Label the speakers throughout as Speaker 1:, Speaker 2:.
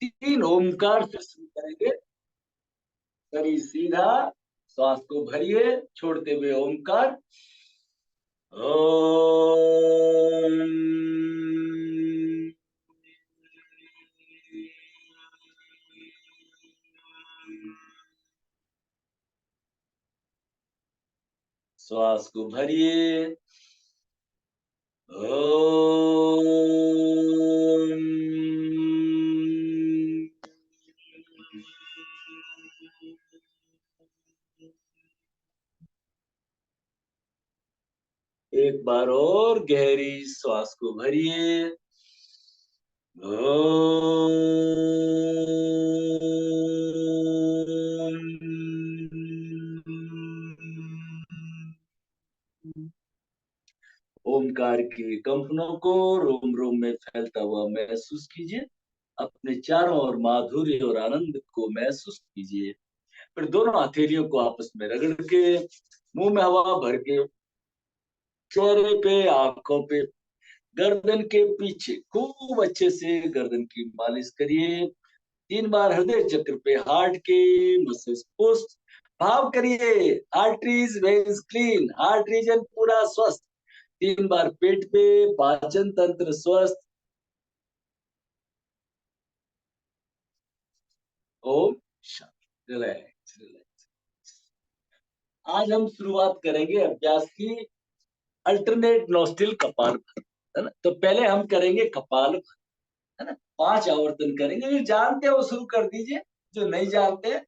Speaker 1: तीन ओमकार से शुरू करेंगे। शरीर सीधा, श्वास को भरिए छोड़ते हुए ओमकार। ओम। श्वास को भरिए। ओम। एक बार और गहरी श्वास को भरिए। ओमकार के कंपनों को रोम रोम में फैलता हुआ महसूस कीजिए। अपने चारों ओर माधुर्य और आनंद को महसूस कीजिए। फिर दोनों हथेलियों को आपस में रगड़ के मुंह में हवा भर के चेहरे पे, आंखों पे, गर्दन के पीछे खूब अच्छे से गर्दन की मालिश करिए। 3 बार हृदय चक्र पे हार्ट के मसल्स पुश भाव करिए। Arteries veins clean, heart region पूरा स्वस्थ। 3 बार पेट पे, पाचन तंत्र स्वस्थ। ओम शांति। Relax relax. आज हम शुरुआत करेंगे अभ्यास की अल्टरनेट नोस्ट्रिल कपालभाति, है ना। तो पहले हम करेंगे कपालभाति, है ना। 5 आवर्तन करेंगे। जो जानते हैं वो शुरू कर दीजिए, जो नहीं जानते हैं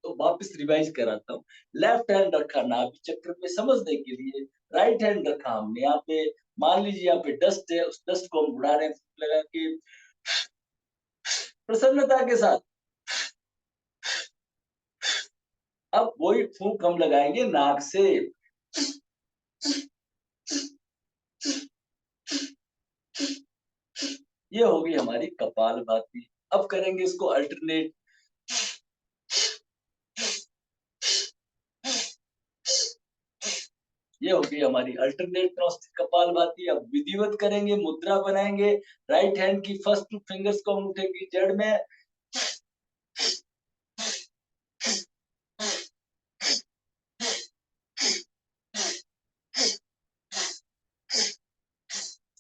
Speaker 1: तो वापस रिवाइज कराता हूँ। लेफ्ट हैंड रखा नाभि चक्र पे समझने के लिए, राइट हैंड रखा हमने यहाँ पे। मान लीजिए यहाँ पे डस्ट है, उस डस्ट को हम उड़ा रहे हैं फूंक लगा के प्रसन्नता के साथ। अब वही फूंक हम लगाएंगे नाक से। ये होगी हमारी कपालभाति। अब करेंगे इसको अल्टरनेट। ये होगी हमारी अल्टरनेट नोस्ट्रिल कपालभाति। अब विधिवत करेंगे, मुद्रा बनाएंगे। राइट हैंड की फर्स्ट 2 फिंगर्स को अंगूठे की जड़ में,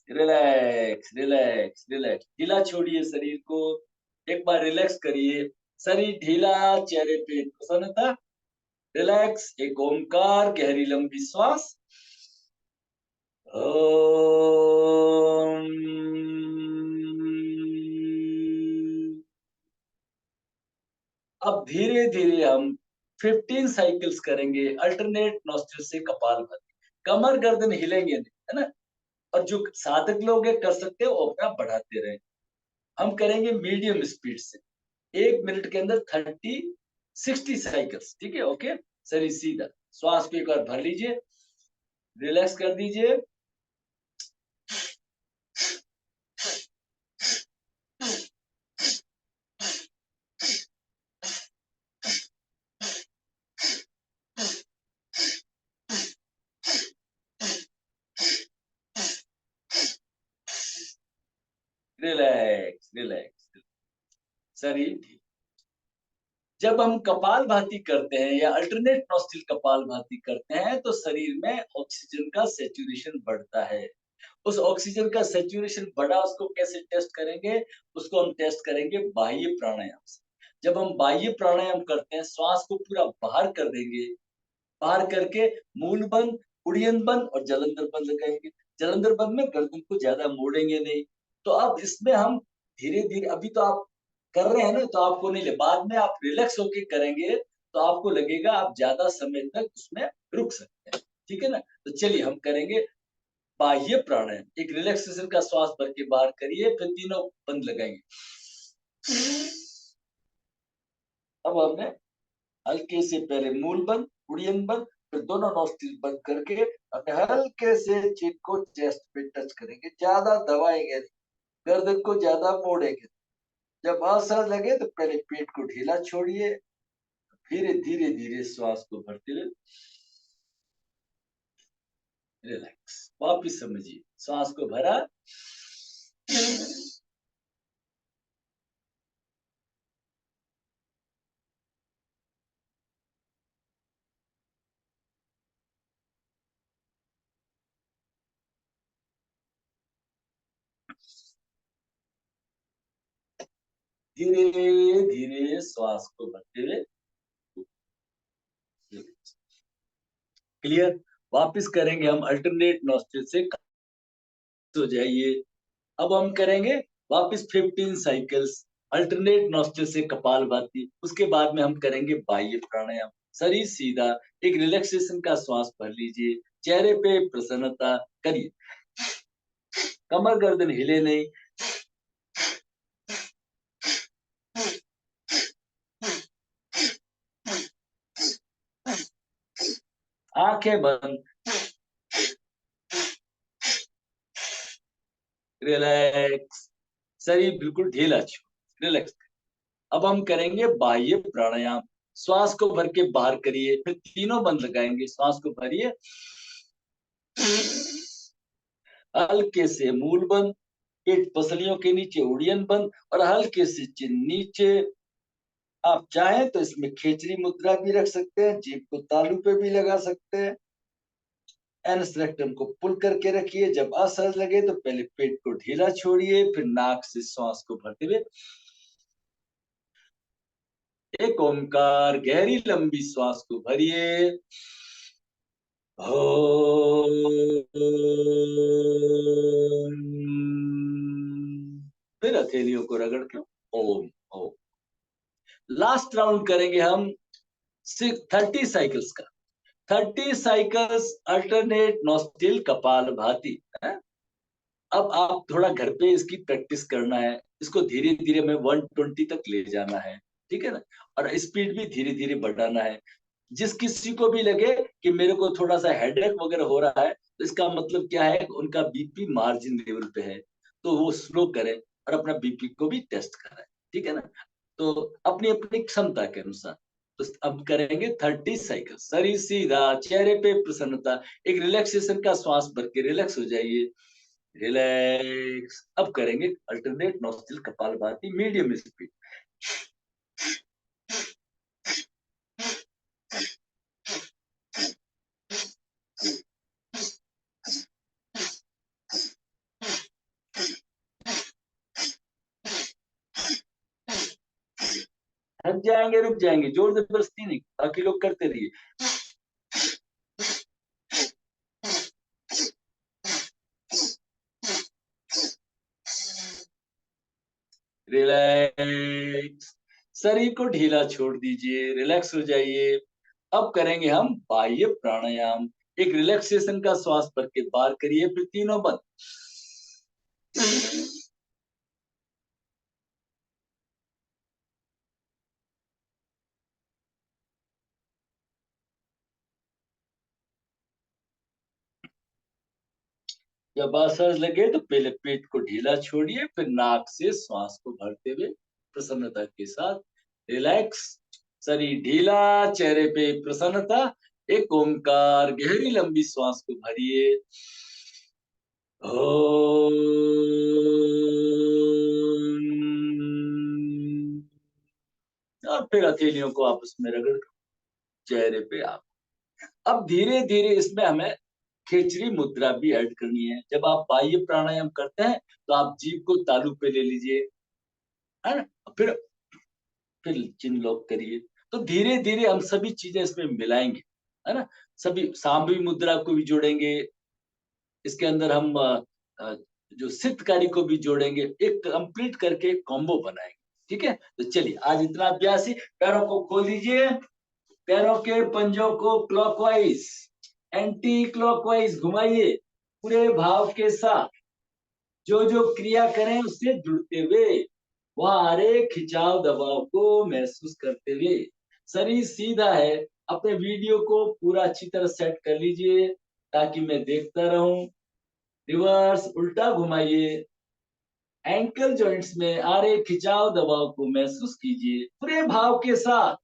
Speaker 1: रिलैक्स रिलैक्स रिलैक्स। ढीला छोड़िए शरीर को। एक बार रिलैक्स करिए। शरीर ढीला, चेहरे पे प्रसन्नता। रिलैक्स। एक ओमकार, गहरी लंबी श्वास। ओम। अब धीरे धीरे हम 15 साइकिल्स करेंगे अल्टरनेट नॉस्ट्रिल से कपालभाति। कमर गर्दन हिलेंगे नहीं, है ना। और जो साधक लोग हैं कर सकते हो अपना बढ़ाते रहे। हम करेंगे मीडियम स्पीड से। 1 मिनट के अंदर 30-60 साइकिल्स, ठीक है। ओके। शरीर सीधा, श्वास को एक बार भर लीजिए, रिलैक्स कर दीजिए। Relax relax. शरीर ठीक। जब हम कपालभाति करते हैं या अल्टरनेट नॉस्ट्रिल कपालभाति करते हैं तो शरीर में ऑक्सीजन का सैचुरेशन बढ़ता है। उस ऑक्सीजन का सैचुरेशन बढ़ा, उसको कैसे टेस्ट करेंगे? उसको हम टेस्ट करेंगे बाह्य प्राणायाम से। जब हम बाह्य प्राणायाम करते हैं, श्वास को पूरा बाहर कर देंगे। बाहर करके मूल बंद, उड़ियन बंद और जलंधर बंद लगाएंगे। जलंधर बंद में गर्दन को ज्यादा मोड़ेंगे नहीं। तो अब इसमें हम धीरे धीरे, अभी तो आप कर रहे हैं ना तो आपको नहीं ले, बाद में आप रिलैक्स होके करेंगे तो आपको लगेगा आप ज्यादा समय तक उसमें रुक सकते हैं। ठीक है ना। तो चलिए हम करेंगे बाह्य प्राणायाम। एक रिलैक्सेशन का श्वास भर के बाहर करिए, फिर तीनों बंद लगाएंगे। अब हमने हल्के से पहले मूल बंद, उड़ियन बंद, फिर दोनों नॉस्ट्रिल बंद करके अपने हल्के से चिप को चेस्ट पे टच करेंगे। ज्यादा दबाएंगे नहीं, गर्दन को ज्यादा मोड़ेंगे। जब असहज लगे तो पहले पेट को ढीला छोड़िए, धीरे धीरे धीरे श्वास को भरते हुए रिलैक्स। वापिस समझिए, श्वास को भरा, धीरे धीरे श्वास को भरते हुए। क्लियर? वापस करेंगे हम अल्टरनेट नॉस्ट्रिल से, हो जाइए। अब हम करेंगे वापस 15 साइकिल्स अल्टरनेट नॉस्ट्रिल से कपालभाति। उसके बाद में हम करेंगे बाह्य प्राणायाम। शरीर सीधा, एक रिलैक्सेशन का श्वास भर लीजिए, चेहरे पे प्रसन्नता करिए, कमर गर्दन हिले नहीं। आंखें बंद, रिलैक्स, शरीर बिल्कुल ढीला छोड़, रिलैक्स। अब हम करेंगे बाह्य प्राणायाम। श्वास को भर के बाहर करिए, फिर तीनों बंद लगाएंगे। श्वास को भरिए, हल्के से मूल बंद, पेट पसलियों के नीचे उड़ियन बंद, और हल्के से चिन नीचे। आप चाहें तो इसमें खेचरी मुद्रा भी रख सकते हैं, जीभ को तालू पे भी लगा सकते हैं। एनस रेक्टम को पुल करके रखिए। जब असहज लगे तो पहले पेट को ढीला छोड़िए, फिर नाक से श्वास को भरते हुए एक ओंकार, गहरी लंबी श्वास को भरिए। फिर हथेलियों को रगड़ के ओम ओम। लास्ट राउंड करेंगे हम 30 साइकिल्स का। 30 साइकिल्स अल्टरनेट नॉस्ट्रिल कपाल भाती है। अब आप थोड़ा घर पे इसकी प्रैक्टिस करना है। इसको धीरे धीरे में 120 तक ले जाना है, ठीक है ना। और स्पीड भी धीरे धीरे बढ़ाना है। जिस किसी को भी लगे कि मेरे को थोड़ा सा हेडेक वगैरह हो रहा है, तो इसका मतलब क्या है, उनका बीपी मार्जिन लेवल पे है, तो वो स्लो करें और अपना बीपी को भी टेस्ट कराएं, ठीक है ना। तो अपनी अपनी क्षमता के अनुसार। तो अब करेंगे 30 साइकिल, शरीर सीधा, चेहरे पे प्रसन्नता, एक रिलैक्सेशन का श्वास भर के रिलैक्स हो जाइए, रिलैक्स। अब करेंगे alternate nostril kapalbhati medium speed. थक जाएंगे, रुक जाएंगे, जोर जबरदस्ती नहीं, बाकी लोग करते रहिए। रिलैक्स, शरीर को ढीला छोड़ दीजिए, रिलैक्स हो जाइए। अब करेंगे हम बाह्य प्राणायाम। एक रिलैक्सेशन का श्वास भर के बाहर करिए, फिर तीनों बंद। जब असहज लगे तो पहले पेट को ढीला छोड़िए, फिर नाक से श्वास को भरते हुए प्रसन्नता के साथ रिलैक्स, शरीर ढीला, चेहरे पे प्रसन्नता। एक ओंकार, गहरी लंबी श्वास को भरिए, और फिर हथेलियों को आपस में रगड़ चेहरे पे आप। अब धीरे धीरे इसमें हमें खेचरी मुद्रा भी ऐड करनी है। जब आप बाह्य प्राणायाम करते हैं तो आप जीभ को तालू पे ले लीजिए, है ना। फिर चिन लॉक करिए। तो धीरे धीरे हम सभी चीजें इसमें मिलाएंगे, है ना। सभी सांभवी मुद्रा को भी जोड़ेंगे, इसके अंदर हम जो सिद्धकारी को भी जोड़ेंगे, एक कंप्लीट करके कॉम्बो बनाएंगे, ठीक है। तो चलिए आज इतना अभ्यास ही। पैरों को खोल दीजिए, पैरों के पंजों को क्लॉकवाइज एंटी क्लॉकवाइज घुमाइए, पूरे भाव के साथ जो जो क्रिया करें उससे जुड़ते हुए, वहां हरे खिंचाव दबाव को महसूस करते हुए। शरीर सीधा है, अपने वीडियो को पूरा अच्छी तरह सेट कर लीजिए ताकि मैं देखता रहूं। रिवर्स उल्टा घुमाइए, एंकल जॉइंट्स में आ रहे खिंचाव दबाव को महसूस कीजिए पूरे भाव के साथ,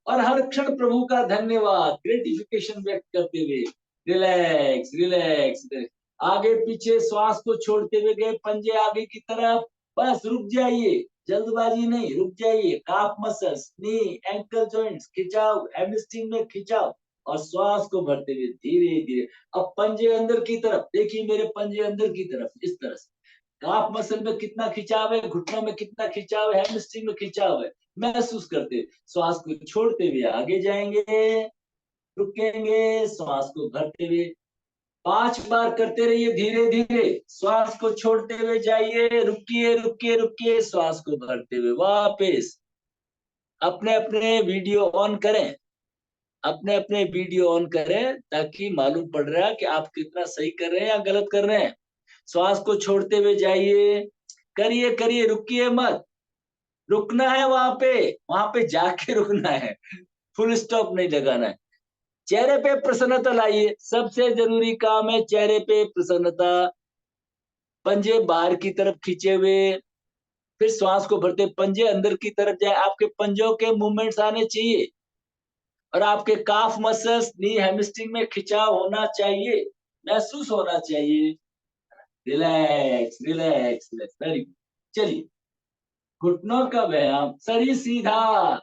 Speaker 1: और हर क्षण प्रभु का धन्यवाद, ग्रेटिफिकेशन व्यक्त करते हुए रिलैक्स रिलैक्स रिलैक्स। आगे पीछे श्वास को छोड़ते हुए गए पंजे आगे की तरफ, बस रुक जाइए, जल्दबाजी नहीं, रुक जाइए। काफ मसल्स, नी, एंकल जॉइंट्स खिंचाव, हैमस्ट्रिंग में खिंचाव, और श्वास को भरते हुए धीरे धीरे। अब पंजे अंदर की तरफ देखिए, मेरे पंजे अंदर की तरफ, इस तरह से काफ मसल में कितना खिंचाव है, घुटनों में कितना खिंचाव है, हैमस्ट्रिंग में खिंचाव है, महसूस करते, श्वास को छोड़ते हुए आगे जाएंगे, रुकेंगे, श्वास को भरते हुए 5 बार करते रहिए, धीरे धीरे श्वास को छोड़ते हुए जाइए, रुकिए रुकिए रुकिए, श्वास को भरते हुए वापस। अपने अपने वीडियो ऑन करें, अपने अपने वीडियो ऑन करें, ताकि मालूम पड़ रहा है कि आप कितना सही कर रहे हैं या गलत कर रहे हैं। श्वास को छोड़ते हुए जाइए, करिए करिए, रुकिए मत, रुकना है वहां पे जाके रुकना है, फुल स्टॉप नहीं लगाना है। चेहरे पे प्रसन्नता लाइए, सबसे जरूरी काम है चेहरे पे प्रसन्नता। पंजे बाहर की तरफ खींचे हुए, फिर श्वास को भरते, पंजे अंदर की तरफ जाए, आपके पंजों के मूवमेंट्स आने चाहिए, और आपके काफ मसल्स, नी हैमस्ट्रिंग में खिंचाव होना चाहिए, महसूस होना चाहिए। Relax relax relax, very good. चलिए, घुटनों का व्यायाम, शरीर सीधा,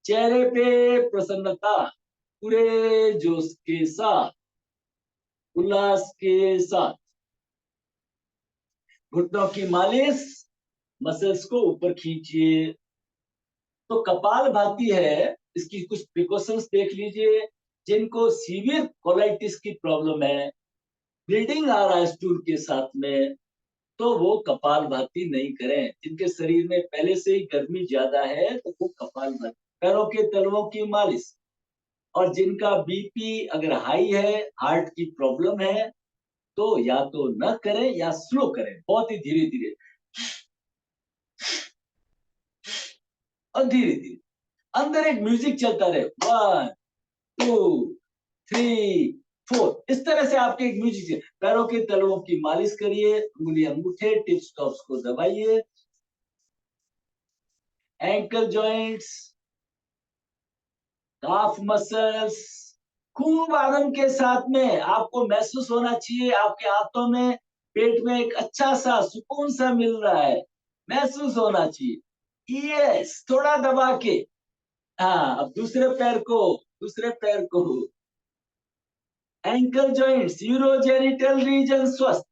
Speaker 1: चेहरे पे प्रसन्नता, पूरे जोश के साथ, उल्लास के साथ, घुटनों की मालिश, मसल्स को ऊपर खींचिए। तो कपाल भाती है, इसकी कुछ प्रिकॉशंस देख लीजिए। जिनको सीवियर कोलाइटिस की प्रॉब्लम है, ब्लीडिंग आ रहा है स्टूल के साथ में, तो वो कपाल भाती नहीं करें। जिनके शरीर में पहले से ही गर्मी ज्यादा है, तो वो कपाल भाती, पैरों के तलवों की मालिश। और जिनका बीपी अगर हाई है, हार्ट की प्रॉब्लम है, तो या तो न करें या स्लो करें, बहुत ही धीरे धीरे, और धीरे धीरे अंदर एक म्यूजिक चलता रहे, 1 2 3 4, इस तरह से आपके एक म्यूजिक से पैरों के तलवों की मालिश करिए, उंगली अंगूठे टिप्स टॉप्स को दबाइए, एंकल जॉइंट्स, काफ मसल्स, खूब आनंद के साथ में आपको महसूस होना चाहिए, आपके हाथों में, पेट में एक अच्छा सा सुकून सा मिल रहा है, महसूस होना चाहिए। यस, थोड़ा दबा के। हाँ, अब दूसरे पैर को, एंकल जॉइंट्स, यूरोजेनिटल रीजन स्वस्थ।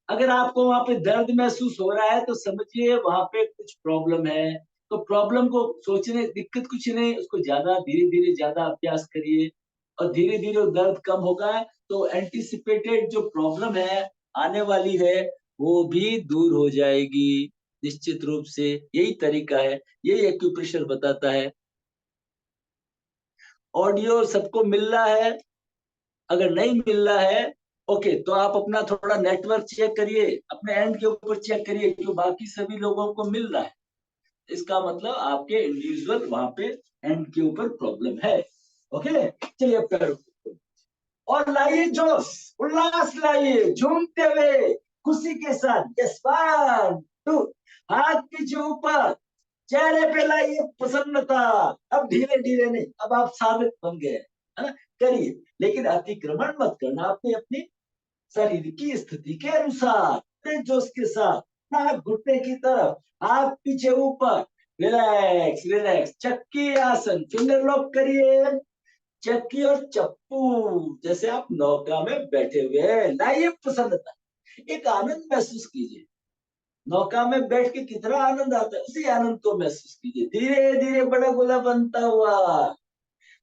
Speaker 1: अगर आपको वहां पे दर्द महसूस हो रहा है, तो समझिए वहां पे कुछ प्रॉब्लम है। तो प्रॉब्लम को सोचने दिक्कत कुछ नहीं, उसको ज्यादा धीरे धीरे ज्यादा अभ्यास करिए, और धीरे धीरे वो दर्द कम होगा, तो एंटिसिपेटेड जो प्रॉब्लम है आने वाली है, वो भी दूर हो जाएगी निश्चित रूप से। यही तरीका है, यही एक्यूप्रेशर बताता है। ऑडियो सबको मिल रहा है? अगर नहीं मिल रहा है, ओके, तो आप अपना थोड़ा नेटवर्क चेक करिए, अपने एंड के ऊपर चेक करिए, क्यों बाकी सभी लोगों को मिल रहा है, इसका मतलब आपके इंडिविजुअल वहां पे एंड के ऊपर प्रॉब्लम है। ओके, चलिए पैरों और लाइए जोश, उल्लास लाइए, झूमते हुए, खुशी के साथ। यस, 1 2, हाथ पीछे ऊपर, चेहरे पे लाइए प्रसन्नता। अब धीरे धीरे नहीं, अब आप साबित बन गए, है ना? करिए, लेकिन अतिक्रमण मत करना, अपनी अपनी शरीर की स्थिति के अनुसार, तेज जोश के साथ, नाक घुटने की तरफ, हाथ पीछे ऊपर, रिलैक्स रिलैक्स, चक्की आसन, फिंगर लॉक करिए, चक्की और चप्पू, जैसे आप नौका में बैठे हुए हैं, लाइए प्रसन्नता, एक आनंद महसूस कीजिए। नौका में बैठ के कितना आनंद आता है, उसी आनंद को महसूस कीजिए, धीरे धीरे बड़ा गोला बनता हुआ,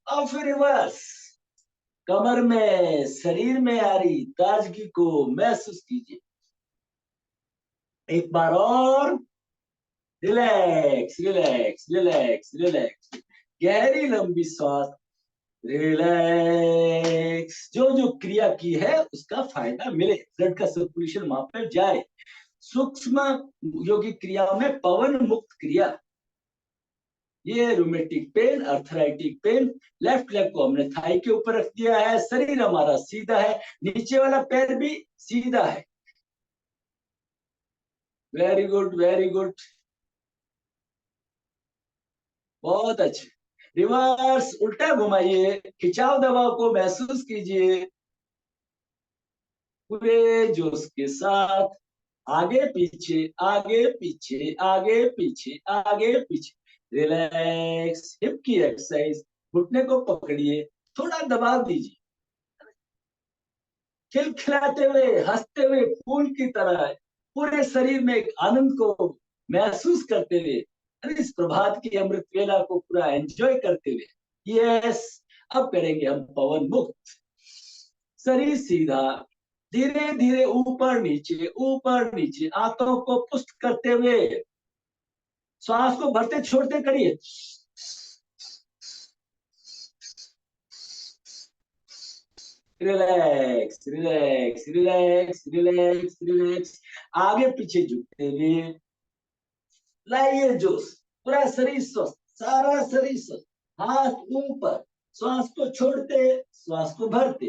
Speaker 1: और फिर रिवर्स, कमर में, शरीर में आ रही ताजगी को महसूस कीजिए। एक बार और, रिलैक्स रिलैक्स रिलैक्स रिलैक्स, गहरी लंबी सांस, रिलैक्स। जो जो क्रिया की है उसका फायदा मिले, ब्लड का सर्कुलेशन वहां पर जाए। सूक्ष्म योगिक क्रियाओं में पवन मुक्त क्रिया, ये rheumatic pain, arthritic pain, left leg को हमने थाई के ऊपर रख दिया है, शरीर हमारा सीधा है, नीचे वाला पैर भी सीधा है। वेरी गुड वेरी गुड, बहुत अच्छे। रिवर्स, उल्टा घुमाइए, खिंचाव दबाव को महसूस कीजिए, पूरे जोश के साथ, आगे पीछे आगे पीछे आगे पीछे आगे पीछे, रिलैक्स। हिप की एक्सरसाइज, घुटने को पकड़िए, थोड़ा दबाव दीजिए, खिलखिलाते हुए, हंसते हुए, फूल की तरह पूरे शरीर में एक आनंद को महसूस करते हुए, इस प्रभात की अमृत वेला को पूरा एंजॉय करते हुए, यस, अब करेंगे हम पवन मुक्त। शरीर सीधा, धीरे धीरे ऊपर नीचे आंतों को पुष्ट करते हुए श्वास को भरते छोड़ते करिए। Relax relax relax relax relax, आगे पीछे झुकते हुए लाइए जोश, पूरा शरीर स्वस्थ, सारा शरीर स्वस्थ, हाथ ऊपर, श्वास को छोड़ते, श्वास को भरते,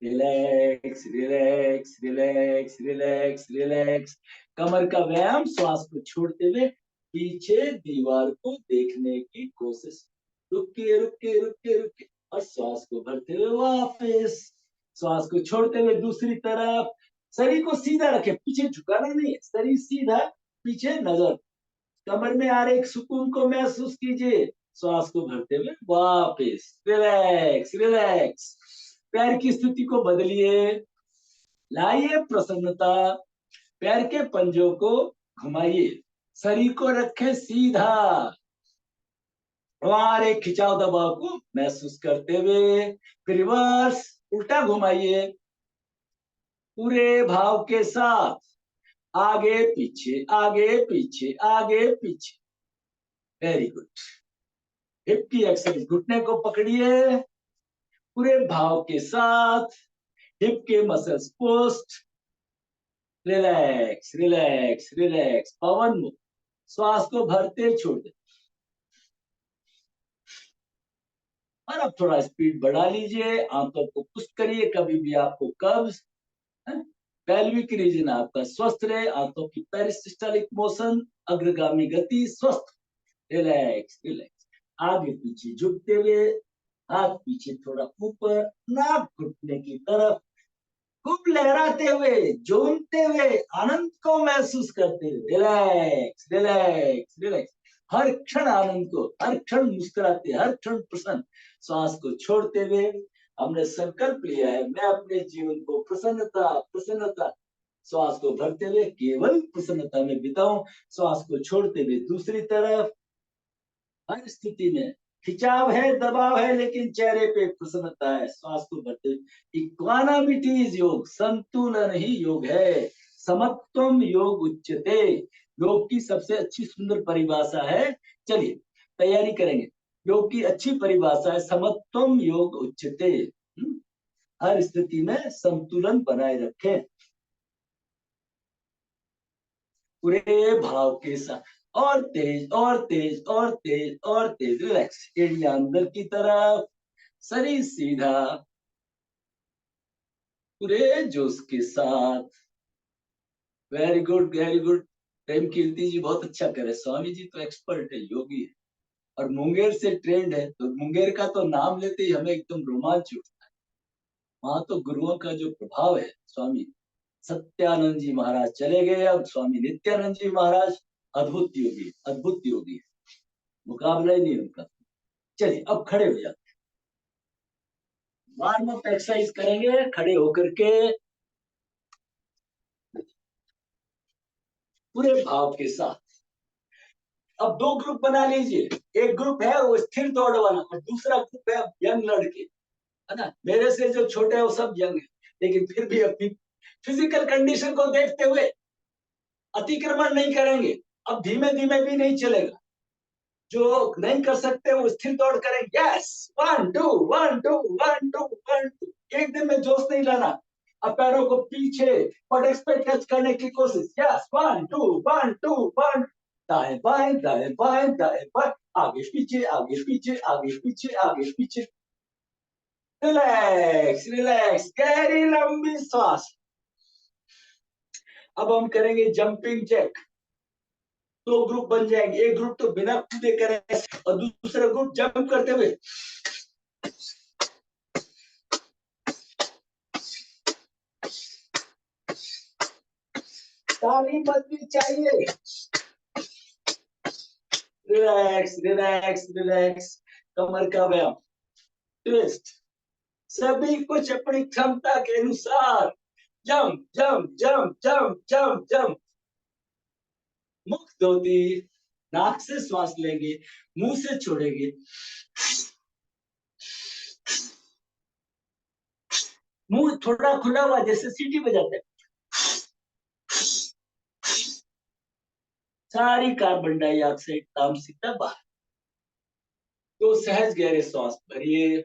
Speaker 1: relax relax relax relax relax. कमर का व्यायाम, श्वास को छोड़ते हुए पीछे दीवार को देखने की कोशिश, रुके रुके रुके रुके, और श्वास को भरते हुए वापस, श्वास को छोड़ते हुए दूसरी तरफ। शरीर को सीधा रखे, पीछे झुकाना नहीं है, शरीर सीधा, पीछे नजर, कमर में आ रहे एक सुकून को महसूस कीजिए, श्वास को भरते हुए वापस, रिलैक्स रिलैक्स। पैर की स्थिति को बदलिए, लाइए प्रसन्नता, पैर के पंजों को घुमाइए, शरीर को रखें सीधा, और एक खिंचाव दबाव को महसूस करते हुए फिर रिवर्स, उल्टा घुमाइए, पूरे भाव के साथ, आगे पीछे आगे पीछे आगे पीछे, वेरी गुड। हिप की एक्सरसाइज, घुटने को पकड़िए, पूरे भाव के साथ, हिप के muscles post, relax relax relax, पवन मुक्त, श्वास को भरते छोड़ते, और अब थोड़ा स्पीड बढ़ा लीजिए, आंतों को पुष्ट करिए, कभी भी आपको कब्ज, पेल्विक रीजन आपका स्वस्थ रहे, आंतों की पेरिसिस्टोलिक मोशन, अग्रगामी गति स्वस्थ, रिलैक्स रिलैक्स, आगे पीछे झुकते हुए, हाथ पीछे थोड़ा ऊपर, नाक घुटने की तरफ, खूब लहराते हुए, झूमते हुए, आनंद को महसूस करते हुए, रिलैक्स रिलैक्स रिलैक्स, हर क्षण आनंद को, हर क्षण मुस्कुराते, हर क्षण प्रसन्न, श्वास को छोड़ते हुए हमने संकल्प लिया है, मैं अपने जीवन को प्रसन्नता प्रसन्नता, श्वास को भरते हुए केवल प्रसन्नता में बिताऊं, श्वास को छोड़ते हुए दूसरी तरफ, हर स्थिति में खिंचाव है, दबाव है, लेकिन चेहरे पे प्रसन्नता है, श्वास को भरते हुए। इक्वानामिटी इज योग, संतुलन ही योग है, समत्वम योग उच्यते, योग की सबसे अच्छी सुंदर परिभाषा है, चलिए तैयारी करेंगे, योग की अच्छी परिभाषा है समत्वम योग उच्यते, हर स्थिति में संतुलन बनाए रखें, पूरे भाव के साथ, और तेज और तेज और तेज और तेज, रिलैक्स, एड़ियां अंदर की तरफ, शरीर सीधा, पूरे जोश के साथ, वेरी गुड वेरी गुड। प्रेम कीर्ति जी बहुत अच्छा करे, स्वामी जी तो एक्सपर्ट है, योगी है, और मुंगेर से ट्रेंड है, तो मुंगेर का तो नाम लेते ही हमें एकदम रोमांच उठता है, वहां तो गुरुओं का जो प्रभाव है, स्वामी सत्यानंद जी महाराज चले गए, अब स्वामी नित्यानंद जी महाराज अद्भुत योगी, मुकाबला ही नहीं उनका। चलिए अब खड़े हो जाते, वार्म अप एक्सरसाइज करेंगे खड़े होकर के, पूरे भाव के साथ। अब दो ग्रुप बना लीजिए, एक ग्रुप है वो स्थिर दौड़ वाला, और दूसरा ग्रुप है यंग लड़के, है ना, मेरे से जो छोटे हैं वो सब यंग है, लेकिन फिर भी अपनी फिजिकल कंडीशन को देखते हुए अतिक्रमण नहीं करेंगे, अब धीमे धीमे भी नहीं चलेगा, जो नहीं कर सकते वो स्थिर दौड़ करें, यस, 1 2 1 2 1 2 1 2, एक दिन में जोश नहीं लाना, अब पैरों को पीछे पटेक्स पे टच करने की कोशिश, यस, 1 2 1 2 1, दाएं बाएं दाएं बाएं दाएं बाएं, आगे पीछे आगे पीछे आगे पीछे आगे पीछे, रिलैक्स रिलैक्स, गहरी लंबी सांस। अब हम करेंगे जंपिंग जैक, दो ग्रुप बन जाएंगे, एक ग्रुप तो बिना कूदे करें और दूसरा ग्रुप जंप करते हुए, ताली बजनी चाहिए, रिलैक्स रिलैक्स रिलैक्स, कमर का व्यायाम, ट्विस्ट, सभी कुछ अपनी क्षमता के अनुसार, jump jump jump jump jump jump. मुख धोती, नाक से श्वास लेंगे, मुंह से छोड़ेंगे, मुंह थोड़ा खुला हुआ जैसे सीटी बजाते हैं। सारी कार्बन डाइऑक्साइड तामसिकता बाहर। तो सहज गहरे श्वास भरिए,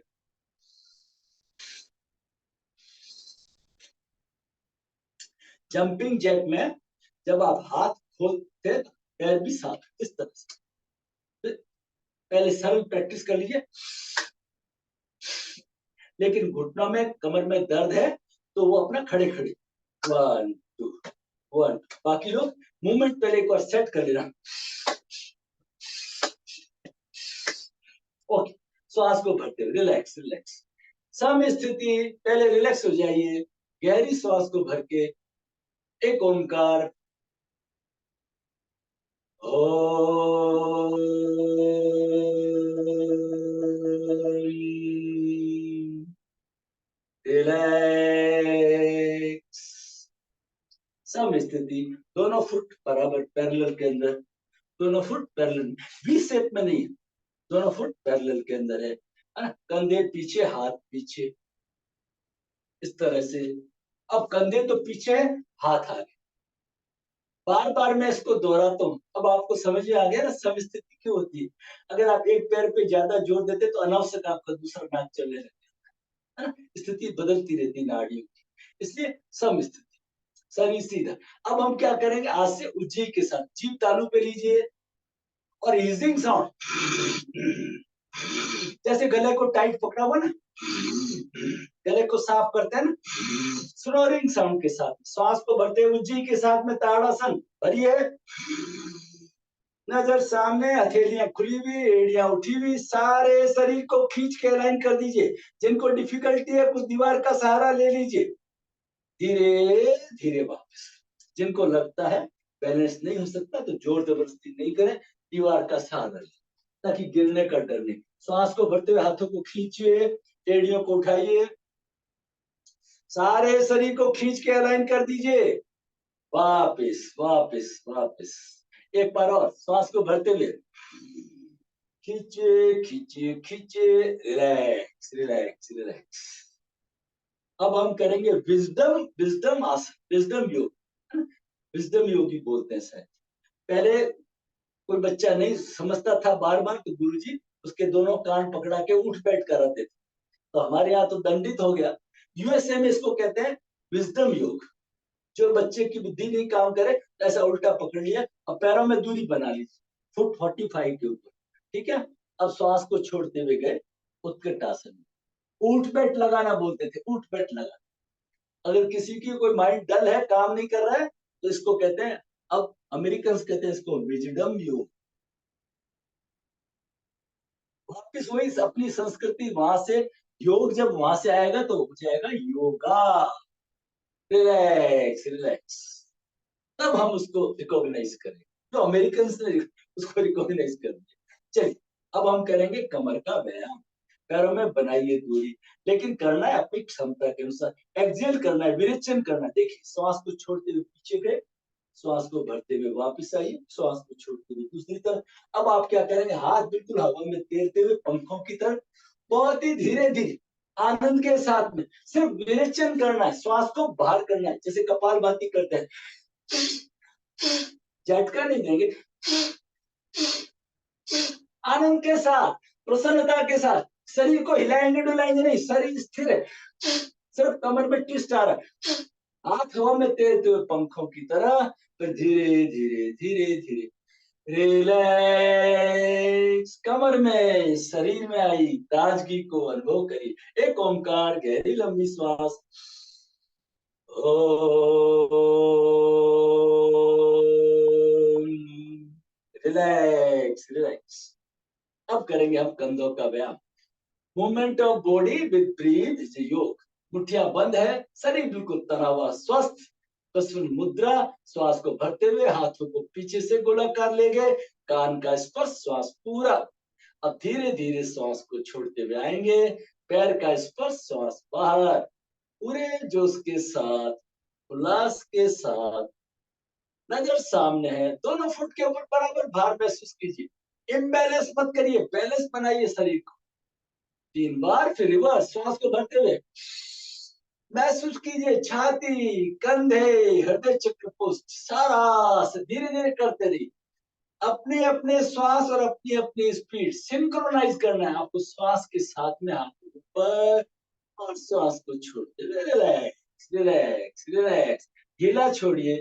Speaker 1: जंपिंग जैक में जब आप हाथ खोलते पैर भी साथ इस तरह से। पहले सरल प्रैक्टिस कर लीजिए। लेकिन घुटनों में कमर में दर्द है तो वो अपना खड़े खड़े 1 2 1। बाकी लोग मूवमेंट पहले एक बार सेट कर लेना। ओके, श्वास को भरते हुए रिलैक्स रिलैक्स। सम स्थिति, पहले रिलैक्स हो जाइए, गहरी श्वास को भर के एक ओंकार रिलैक्स। सम स्थिति, दोनों फुट बराबर पैरेलल के अंदर, दोनों फुट पैरेलल, वी शेप में नहीं, दोनों फुट पैरेलल के अंदर है ना। कंधे पीछे, हाथ पीछे, इस तरह से। अब कंधे तो पीछे है, हाथ आगे। बार बार मैं इसको दोहराता हूँ, अब आपको समझ में आ गया ना सम स्थिति क्यों होती है। अगर आप एक पैर पे ज्यादा जोर देते तो अनावश्यक आपका दूसरा नाक चलने लगता है ना। स्थिति बदलती रहती नाड़ियों की, इसलिए सम स्थिति। शरीर सीधा। अब हम क्या करेंगे, आज से उज्जी के साथ जीभ तालू पे लीजिए और ईजिंग साउंड, जैसे गले को टाइट पकड़ा हुआ ना, गले को साफ करते हैं ना, स्नोरिंग साउंड के साथ श्वास को भरते हुए उज्जी के साथ में ताड़ासन भरिए। नजर सामने, हथेलियां खुली हुई, एड़ियां उठी हुई, सारे शरीर को खींच के अलाइन कर दीजिए। जिनको डिफिकल्टी है कुछ दीवार का सहारा ले लीजिए, धीरे धीरे वापस। जिनको लगता है बैलेंस नहीं हो सकता तो जोर जबरदस्ती नहीं करें, दीवार का सहारा लें ताकि गिरने का डर नहीं। श्वास को भरते हुए हाथों को खींचिए, एड़ियों को उठाइए, सारे शरीर को खींच के अलाइन कर दीजिए। वापस वापस वापस। एक बार और श्वास को भरते हुए खींचे खींचे खींचे, रिलैक्स रिलैक्स रिलैक्स। अब हम करेंगे विजडम विजडम आसन, विजडम योग। विजडम योगी बोलते हैं शायद। पहले कोई बच्चा नहीं समझता था बार बार तो गुरुजी उसके दोनों कान पकड़ा के उठ बैठ कराते थे, तो हमारे यहाँ तो दंडित हो गया। यूएसए में इसको कहते हैं विजडम योग। जो बच्चे की बुद्धि नहीं काम करे ऐसा उल्टा पकड़ लिया और पैरों में दूरी बना ली, फुट 45 के ऊपर, ठीक है। अब श्वास को छोड़ते हुए गए उत्कट आसन में। उठ बैठ लगाना बोलते थे, उठ बैठ लगा। अगर किसी की कोई माइंड डल है, काम नहीं कर रहा है, तो इसको कहते हैं, अब अमेरिकन कहते हैं इसको विजडम योग। वापिस वही अपनी संस्कृति, वहां से योग जब वहां से आएगा तो हो जाएगा योगा। Relax relax. तब हम उसको रिकॉग्नाइज करें, तो अमेरिकन ने उसको रिकॉग्नाइज कर दिया। चलिए अब हम करेंगे कमर का व्यायाम। पैरों में बनाइए दूरी, लेकिन करना है अपनी क्षमता के अनुसार। एक्सेल करना है, विरेचन करना है। देखिए श्वास को छोड़ते हुए पीछे गए, श्वास को भरते हुए वापस आइए, श्वास को छोड़ते हुए दूसरी तरफ। अब आप क्या करेंगे, हाथ बिल्कुल हवा में तैरते हुए पंखों की तरफ, बहुत ही धीरे धीरे आनंद के साथ में सिर्फ विरेचन करना है, श्वास को बाहर करना है, जैसे कपालभाति करते हैं। झटका नहीं देंगे, आनंद के साथ, प्रसन्नता के साथ। शरीर को हिलाएंगे डुलाएंगे नहीं, शरीर स्थिर है, सिर्फ कमर में ट्विस्ट आ रहा है। हाथ हवा में तैरते हुए पंखों की तरह, फिर धीरे धीरे धीरे धीरे रिलैक्स। कमर में शरीर में आई ताजगी को अनुभव करिए। एक ओंकार, गहरी लंबी श्वास। Relax relax. अब करेंगे हम कंधों का व्यायाम। Movement of body with breath is yoga. मुठ्ठियां बंद है, शरीर बिल्कुल तना हुआ स्वस्थ। प्रसन्न मुद्रा, श्वास को भरते हुए हाथों को पीछे से गोलाकार ले गए, कान का स्पर्श, श्वास पूरा। अब धीरे धीरे श्वास को छोड़ते हुए आएंगे, पैर का स्पर्श, श्वास बाहर, पूरे जोश के साथ उल्लास के साथ नजर सामने है, दोनों फुट के ऊपर बराबर भार महसूस कीजिए। इम्बैलेंस मत करिए, बैलेंस बनाइए शरीर को। 3 बार, फिर रिवर्स, श्वास को भरते हुए महसूस कीजिए छाती, कंधे, हृदय चक्र पुष्ट, सारा से धीरे धीरे करते रहिए। अपने अपने श्वास और अपनी अपनी स्पीड सिंक्रोनाइज करना है आपको। श्वास के साथ में हाथ ऊपर और श्वास को छोड़ते हुए रिलैक्स रिलैक्स रिलैक्स। ढीला छोड़िए,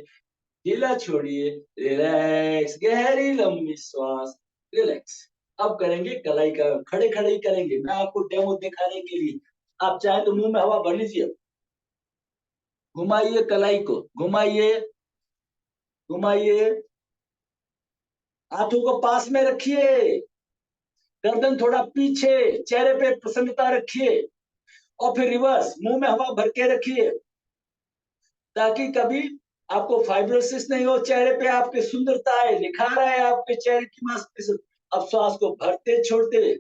Speaker 1: ढीला छोड़िए, रिलैक्स, गहरी लंबी श्वास, रिलैक्स। अब करेंगे कलाई का, खड़े खड़े ही करेंगे, मैं आपको डेमो दिखाने के लिए। आप चाहे तो मुंह में हवा भर लीजिए, घुमाइए कलाई को, घुमाइए घुमाइए, हाथों को पास में रखिए, गर्दन थोड़ा पीछे, चेहरे पे प्रसन्नता रखिए, और फिर रिवर्स, मुंह में हवा भर के रखिए, ताकि कभी आपको फाइब्रोसिस नहीं हो चेहरे पे, आपकी सुंदरता है, निखार है आपके चेहरे की मांसपेशियों। अब श्वास को भरते छोड़ते हुए,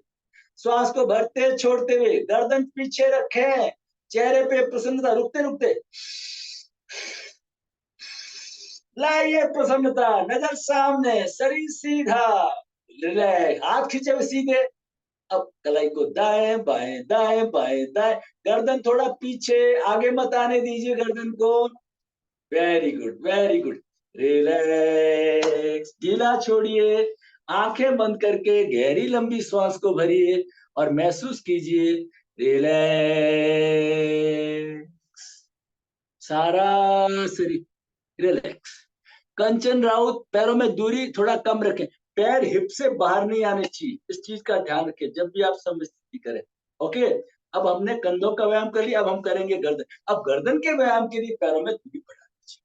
Speaker 1: श्वास को भरते छोड़ते हुए, गर्दन पीछे रखें, चेहरे पे प्रसन्नता, रुकते रुकते लाइए प्रसन्नता, नजर सामने, शरीर सीधा, रिलैक्स, हाथ खींचे हुए सीधे। अब कलाई को दाएं बाएं दाएं बाएं दाएं, गर्दन थोड़ा पीछे, आगे मत आने दीजिए गर्दन को। Very good, very good, relax, ढीला छोड़िए, आंखें बंद करके गहरी लंबी श्वास को भरिए और महसूस कीजिए रिलैक्स, सारा शरीर रिलैक्स। कंचन राउत, पैरों में दूरी थोड़ा कम रखें, पैर हिप से बाहर नहीं आने चाहिए, इस चीज का ध्यान रखें जब भी आप समस्थिति करें। ओके, अब हमने कंधों का व्यायाम कर लिया, अब हम करेंगे गर्दन। अब गर्दन के व्यायाम के लिए पैरों में दूरी बढ़ा लीजिए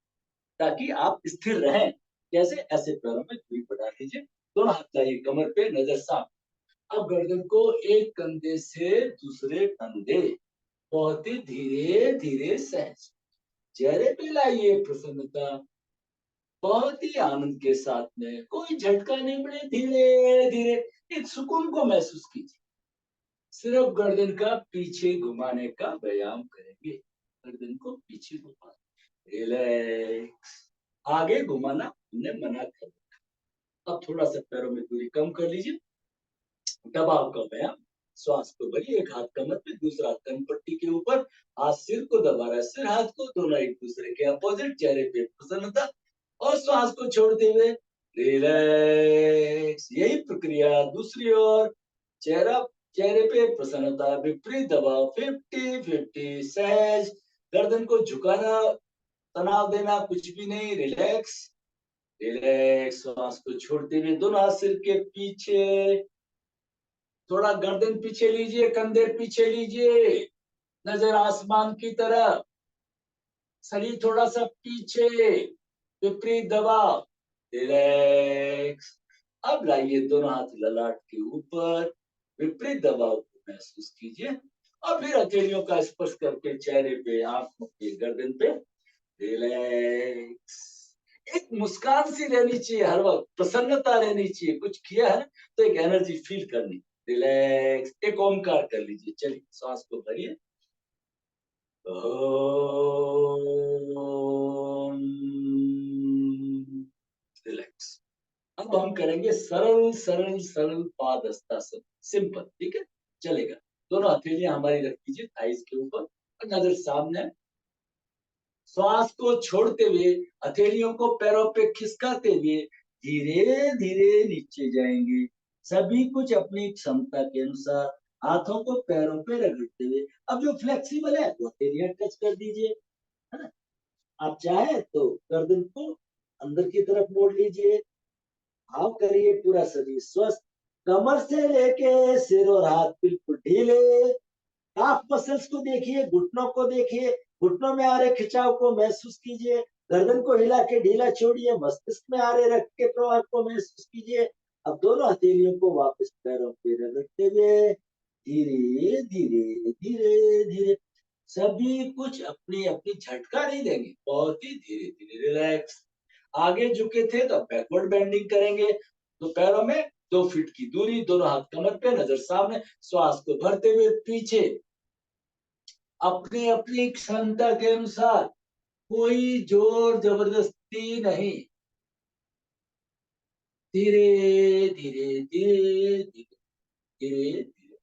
Speaker 1: ताकि आप स्थिर रहें। कैसे? ऐसे पैरों में दूरी बढ़ा लीजिए, दोनों हाथ लाइए कमर पे, नजर साफ। अब गर्दन को एक कंधे से दूसरे कंधे, बहुत ही धीरे धीरे सहज, चेहरे पे लाइए प्रसन्नता, बहुत ही आनंद के साथ में, कोई झटका नहीं पड़े, धीरे धीरे एक सुकून को महसूस कीजिए। सिर्फ गर्दन का पीछे घुमाने का व्यायाम करेंगे, गर्दन को पीछे घुमाना, रिलैक्स। आगे घुमाना हमने मना कर दिया। अब थोड़ा सा पैरों में दूरी कम कर लीजिए, दबाव का व्यायाम, श्वास को भरिए, एक हाथ कमर पे, दूसरा हाथ कन पट्टी के ऊपर, हाथ सिर को दबा रहा है, सिर हाथ को, दोनों एक दूसरे के अपोजिट, चेहरे पे प्रसन्नता और श्वास को छोड़ते हुए रिलैक्स। यही प्रक्रिया दूसरी ओर, चेहरा, चेहरे पे प्रसन्नता, विपरीत दबाव, 50-50 सहज, गर्दन को झुकाना, तनाव देना कुछ भी नहीं, रिलैक्स रिलैक्स। श्वास को छोड़ते हुए दोनों हाथ सिर के पीछे, थोड़ा गर्दन पीछे लीजिए, कंधे पीछे लीजिए, नजर आसमान की तरफ, शरीर थोड़ा सा पीछे, विपरीत दबाव, रिलैक्स। अब लाइए दोनों हाथ ललाट के ऊपर, विपरीत दबाव को महसूस कीजिए और फिर हथेलियों का स्पर्श करके चेहरे पे, आंखों पे, गर्दन पे, रिलैक्स। एक मुस्कान सी रहनी चाहिए, हर वक्त प्रसन्नता रहनी चाहिए। कुछ किया है तो एक एनर्जी फील करनी, रिलैक्स। एक ओमकार कर लीजिए, चलिए सांस को भरिए, रिलैक्स। अब हम करेंगे सरल सरल सरल पाद हस्तासन, सिंपल, ठीक है, चलेगा। दोनों हथेलियां हमारी रख दीजिए थाइस के ऊपर और नजर सामने, श्वास को छोड़ते हुए हथेलियों को पैरों पे खिसकाते हुए धीरे धीरे नीचे जाएंगे, सभी कुछ अपनी क्षमता के अनुसार, हाथों को पैरों पे रगड़ते हुए। अब जो फ्लेक्सिबल है वो हथेलियां टच कर दीजिए, है ना? आप चाहे तो गर्दन को अंदर की तरफ मोड़ लीजिए, भाव करिए पूरा शरीर स्वस्थ, कमर से लेके सिर और हाथ बिल्कुल ढीले, काफ मसल्स को देखिए, घुटनों को देखिए, घुटनों में आ रहे खिंचाव को महसूस कीजिए, गर्दन को हिला के ढीला छोड़िए, मस्तिष्क में आ रहे रक्त के प्रवाह को महसूस कीजिए। अब दोनों हथेलियों को वापस पैरों पे रगड़ते हुए धीरे धीरे धीरे धीरे, सभी कुछ अपनी अपनी झटका नहीं देंगे, बहुत ही धीरे धीरे, रिलैक्स। आगे झुके थे तो बैकवर्ड बेंडिंग करेंगे, तो पैरों में 2 फीट की दूरी, दोनों हाथ कमर पे, नजर सामने, श्वास को भरते हुए पीछे, अपनी अपनी क्षमता के अनुसार कोई जोर जबरदस्ती नहीं, धीरे धीरे धीरे धीरे धीरे धीरे,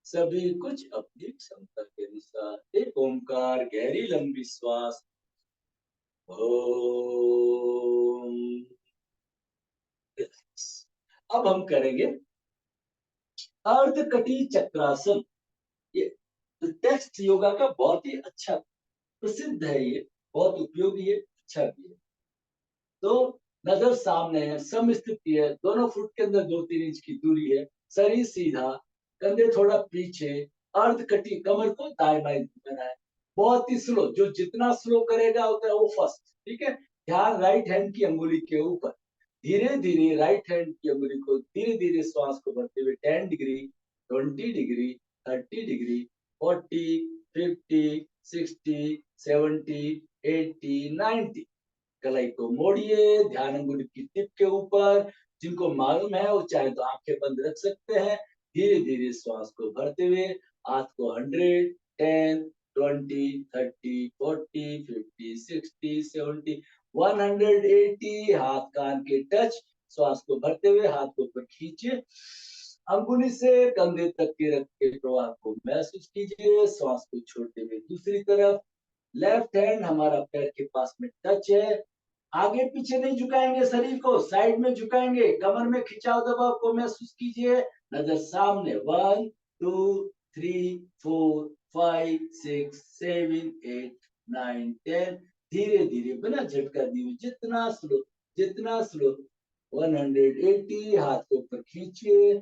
Speaker 1: सभी कुछ अपनी क्षमता के अनुसार। एक ओमकार, गहरी लंबी श्वास, ओम। अब हम करेंगे अर्धकटी चक्रासन। ये टेक्स्ट योगा का बहुत ही अच्छा प्रसिद्ध है, ये बहुत उपयोगी है, अच्छा भी है। तो नजर सामने है, समस्थिति है, दोनों फुट के अंदर 2-3 इंच की दूरी है, शरीर सीधा, कंधे थोड़ा पीछे, अर्ध कटी, कमर को दाएं बाएं घुमाना है। बहुत ही स्लो, जो जितना स्लो करेगा उतना वो फर्स्ट। ठीक है, ध्यान राइट हैंड की अंगुली के ऊपर। धीरे धीरे राइट हैंड की अंगुली को धीरे धीरे श्वास को भरते हुए 10 डिग्री, 20 डिग्री, 30 डिग्री, 40, 50, 60, 70, 80, 90। कलाई को मोड़िए, ध्यान अंगुली की टिप के ऊपर। जिनको मालूम है वो चाहे तो आंखें बंद रख सकते हैं। धीरे धीरे श्वास को भरते हुए हाथ को 100, 10, 20, 30, 40, 50, 60, 70, 180, हाथ कान के टच। श्वास को भरते हुए हाथ को ऊपर खींचे, अंगुली से कंधे तक के रख के प्रवाह को महसूस कीजिए। श्वास को छोड़ते हुए दूसरी तरफ, लेफ्ट हैंड हमारा पैर के पास में टच है। आगे पीछे नहीं झुकाएंगे, शरीर को साइड में झुकाएंगे। कमर में खिंचाव दबाव को महसूस कीजिए। नजर सामने, 1, 2, 3, 4, 5, 6, 7, 8, 9, 10। धीरे धीरे बिना झटका दिए, जितना स्लो 180, हाथ को ऊपर खींचिए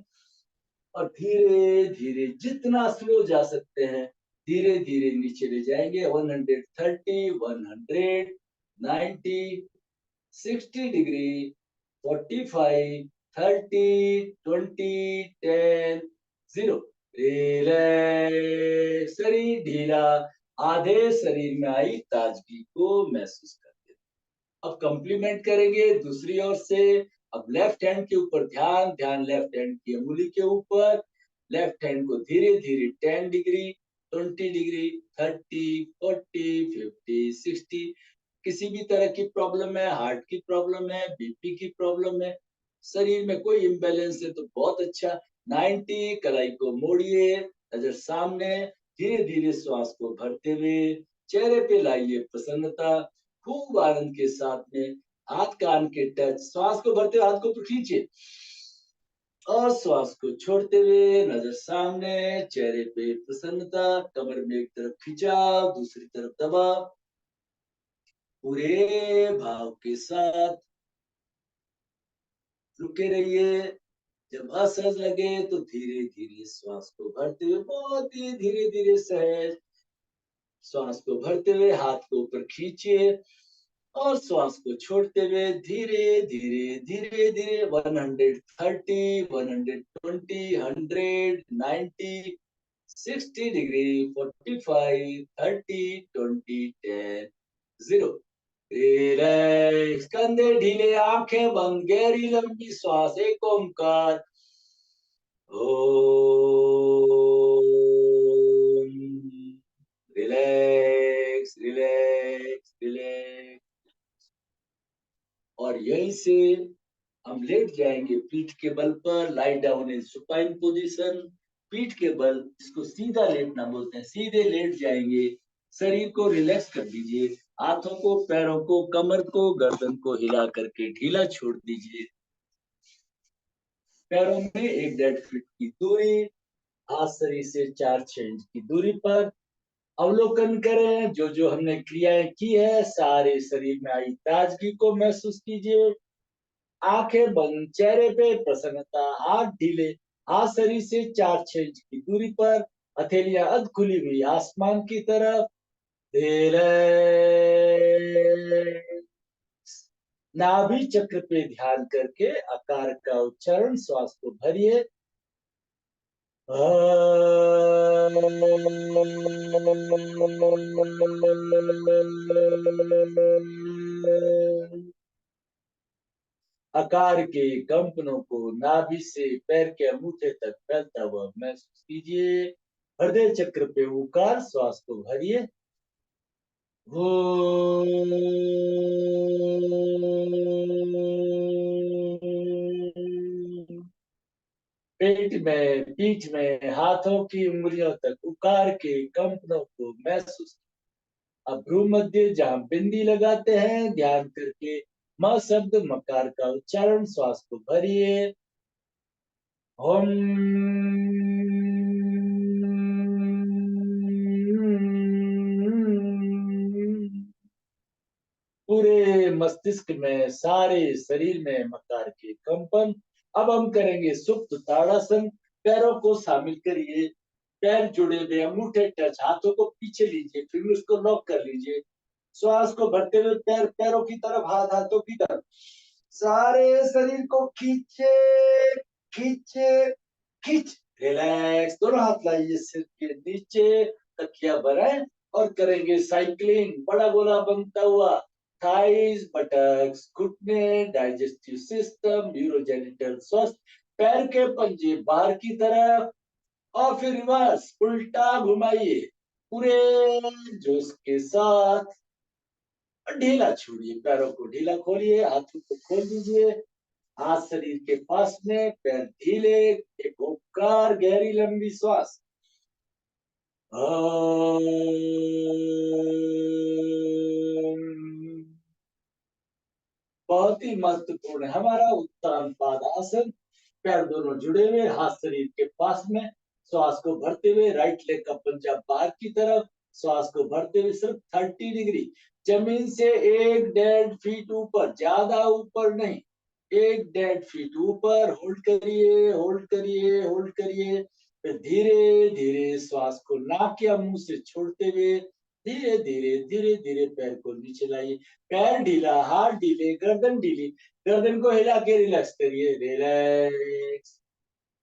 Speaker 1: और धीरे धीरे जितना स्लो जा सकते हैं धीरे धीरे नीचे ले जाएंगे। 130, 100, 90, 60 डिग्री, 45, 30, 20, 10, 0। रिलैक्स, शरीर ढीला, आधे शरीर में आई ताजगी को महसूस करते हैं। अब कंप्लीमेंट करेंगे दूसरी ओर से। अब लेफ्ट हैंड के ऊपर ध्यान, ध्यान लेफ्ट हैंड की अंगुली के ऊपर। लेफ्ट हैंड को धीरे धीरे 10 डिग्री, 20 डिग्री, 30, 40, 50, 60। किसी भी तरह की प्रॉब्लम है, हार्ट की प्रॉब्लम है, बीपी की प्रॉब्लम है, शरीर में कोई इम्बैलेंस है तो बहुत अच्छा। 90, कलाई को मोड़िए, नजर सामने, धीरे धीरे श्वास को भरते हुए चेहरे पे लाइए प्रसन्नता, खूब आनंद के साथ में हाथ कान के टच। श्वास को भरते हुए हाथ को ऊपर खींचिए और श्वास को छोड़ते हुए नजर सामने, चेहरे पे प्रसन्नता, कमर में एक तरफ खिंचाव, दूसरी तरफ दबाव। पूरे भाव के साथ रुके रहिए। जब असहज लगे तो धीरे धीरे श्वास को भरते हुए, बहुत ही धीरे धीरे सहज श्वास को भरते हुए हाथ को ऊपर खींचिए और श्वास को छोड़ते हुए धीरे धीरे धीरे धीरे 130, 120, 100, 90, 60 डिग्री, 45, 30, 20, 10, 0। रिलैक्स, कंधे ढीले, आंखें बंद, गहरी लंबी श्वास, एक ओमकार, ओम। Relax relax relax. और यहीं से हम लेट जाएंगे पीठ के बल पर, lie down in supine position. पीठ के बल, इसको सीधा लेटना बोलते हैं, सीधे लेट जाएंगे। शरीर को रिलैक्स कर दीजिए, हाथों को, पैरों को, कमर को, गर्दन को हिला करके ढीला छोड़ दीजिए। पैरों में 1.5 फीट की दूरी, हाथ शरीर से 4-6 इंच की दूरी पर। अवलोकन करें, जो जो हमने क्रियाएं की है, सारे शरीर में आई ताजगी को महसूस कीजिए। आंखें बंद, चेहरे पे प्रसन्नता, हाथ ढीले, हाथ शरीर से 4-6 इंच की दूरी पर, हथेलियां अध खुली हुई आसमान की तरफ। धीरे नाभि चक्र पे ध्यान करके आकार का उच्चारण, श्वास को भरिए। आकार के कंपनों को नाभि से पैर के अंगूठे तक फैलता हुआ महसूस कीजिए। हृदय चक्र पे उकार, श्वास को भरिए। वो पेट में, पीठ में, हाथों की उंगलियों तक उकार के कंपनों को महसूस। अब भ्रू मध्य जहाँ बिंदी लगाते हैं, ध्यान करके म शब्द मकार का उच्चारण, श्वास को भरिए। हम पूरे मस्तिष्क में, सारे शरीर में मकार के कंपन। अब हम करेंगे सुप्त ताड़ासन। पैरों को शामिल करिए, पैर जुड़े हुए, अंगूठे टच, हाथों को पीछे लीजिए, फिंगर्स को लॉक कर लीजिए। श्वास को भरते हुए पैर पैरों की तरफ, हाथ हाथों की तरफ, सारे शरीर को खींचे, खींचे, खींच। रिलैक्स, दोनों हाथ लाइए सिर के नीचे, तकिया बनाए और करेंगे साइकिलिंग, बड़ा गोला बनता हुआ। थाइस, बटक्स, घुटने, डाइजेस्टिव सिस्टम, यूरोजेनिटल स्वस्थ। पैर के पंजे बाहर की तरफ और फिर रिवर्स उल्टा घुमाइए पूरे जोश के साथ। ढीला छोड़िए, पैरों को ढीला खोलिए, हाथों को खोल दीजिए, हाथ शरीर के पास में, पैर ढीले। एक ओंकार, गहरी लंबी श्वास। बहुत ही महत्वपूर्ण है हमारा उत्तान पादासन। पैर दोनों जुड़े हुए, हाथ शरीर के पास में, श्वास को भरते हुए राइट लेग का पंजा बाहर की तरफ, श्वास को भरते हुए सिर्फ 30 डिग्री, जमीन से 1.5 फीट ऊपर, ज्यादा ऊपर नहीं, 1.5 फीट ऊपर। होल्ड करिए, होल्ड करिए, होल्ड करिए। फिर धीरे धीरे श्वास को नाक या मुंह से छोड़ते हुए धीरे धीरे धीरे धीरे पैर को नीचे लाइए। पैर ढीला, हाथ ढीले, गर्दन ढीली, गर्दन को हिला के रिलैक्स करिए, रिलैक्स।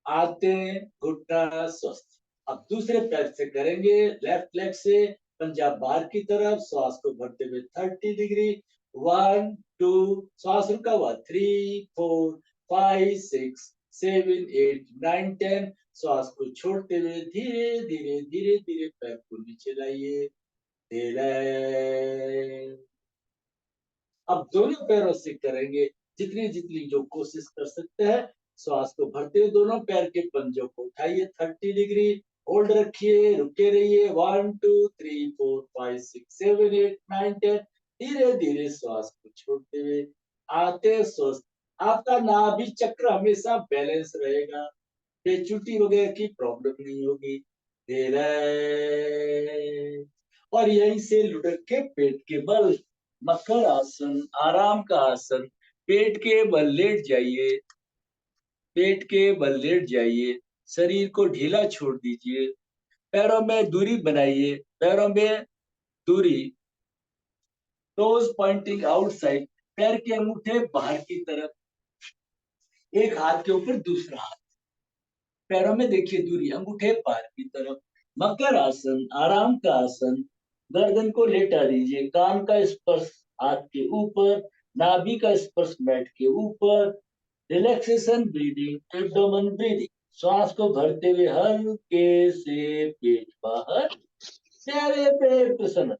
Speaker 1: आते घुटना स्वस्थ। अब दूसरे पैर से करेंगे, लेफ्ट लेग से पंजाब बाहर की तरफ, श्वास को भरते हुए 30 डिग्री। 1 2, श्वास रुका हुआ, 3 4 5 6 7 8 9 10। श्वास को छोड़ते हुए धीरे धीरे धीरे धीरे पैर को नीचे लाइए, रिलैक्स। अब दोनों पैरों से करेंगे, जितनी जितनी जो कोशिश कर सकते हैं। श्वास को भरते हुए दोनों पैर के पंजों को उठाइए, 30 डिग्री, होल्ड रखिए, रुके रहिए। 1 2 3 4 5 6 7 8 9 10। धीरे धीरे श्वास को छोड़ते हुए आते स्वस्थ। आपका नाभि चक्र हमेशा बैलेंस रहेगा, पेचुटी वगैरह की प्रॉब्लम नहीं होगी। रिलैक्स। और यहीं से लुढ़क के पेट के बल, मकर आसन, आराम का आसन। पेट के बल लेट जाइए, पेट के बल लेट जाइए, शरीर को ढीला छोड़ दीजिए, पैरों में दूरी बनाइए, पैरों में दूरी, टोज पॉइंटिंग आउटसाइड, पैर के अंगूठे बाहर की तरफ, एक हाथ के ऊपर दूसरा हाथ, पैरों में देखिए दूरी, अंगूठे बाहर की तरफ। मकर आसन, आराम का आसन। गर्दन को लेटा दीजिए, कान का स्पर्श हाथ के ऊपर, नाभि का स्पर्श मैट के ऊपर। Relaxation breathing, abdomen breathing. श्वास को भरते हुए हल्के से पेट बाहर, चेहरे पे प्रसन्न,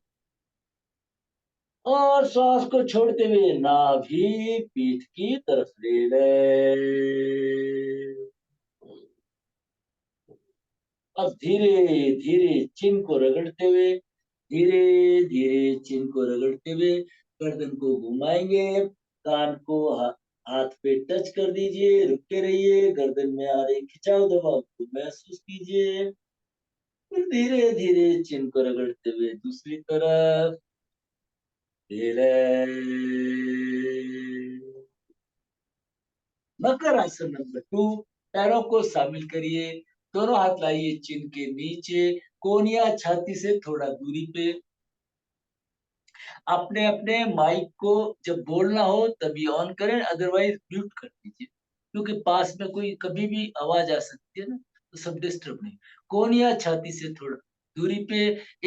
Speaker 1: और श्वास को छोड़ते हुए नाभि पीठ की तरफ ले गए। अब धीरे धीरे चिन को रगड़ते हुए, धीरे धीरे चिन को रगड़ते हुए गर्दन को घुमाएंगे, कान को हाथ पे टच कर दीजिए, रुके रहिए, गर्दन में आ रही खिंचाव दबाव को महसूस कीजिए। फिर धीरे धीरे चिन को रगड़ते हुए दूसरी तरफ, धीरे। मकर आसन नंबर 2। पैरों को शामिल करिए, दोनों हाथ लाइए चिन के नीचे, कोनिया छाती से थोड़ा दूरी पे। अपने अपने माइक को जब बोलना हो तभी ऑन करें, अदरवाइज म्यूट कर दीजिए, क्योंकि पास में कोई कभी भी आवाज आ सकती है ना, तो सब डिस्टर्ब नहीं। कोनिया छाती से थोड़ा दूरी पे,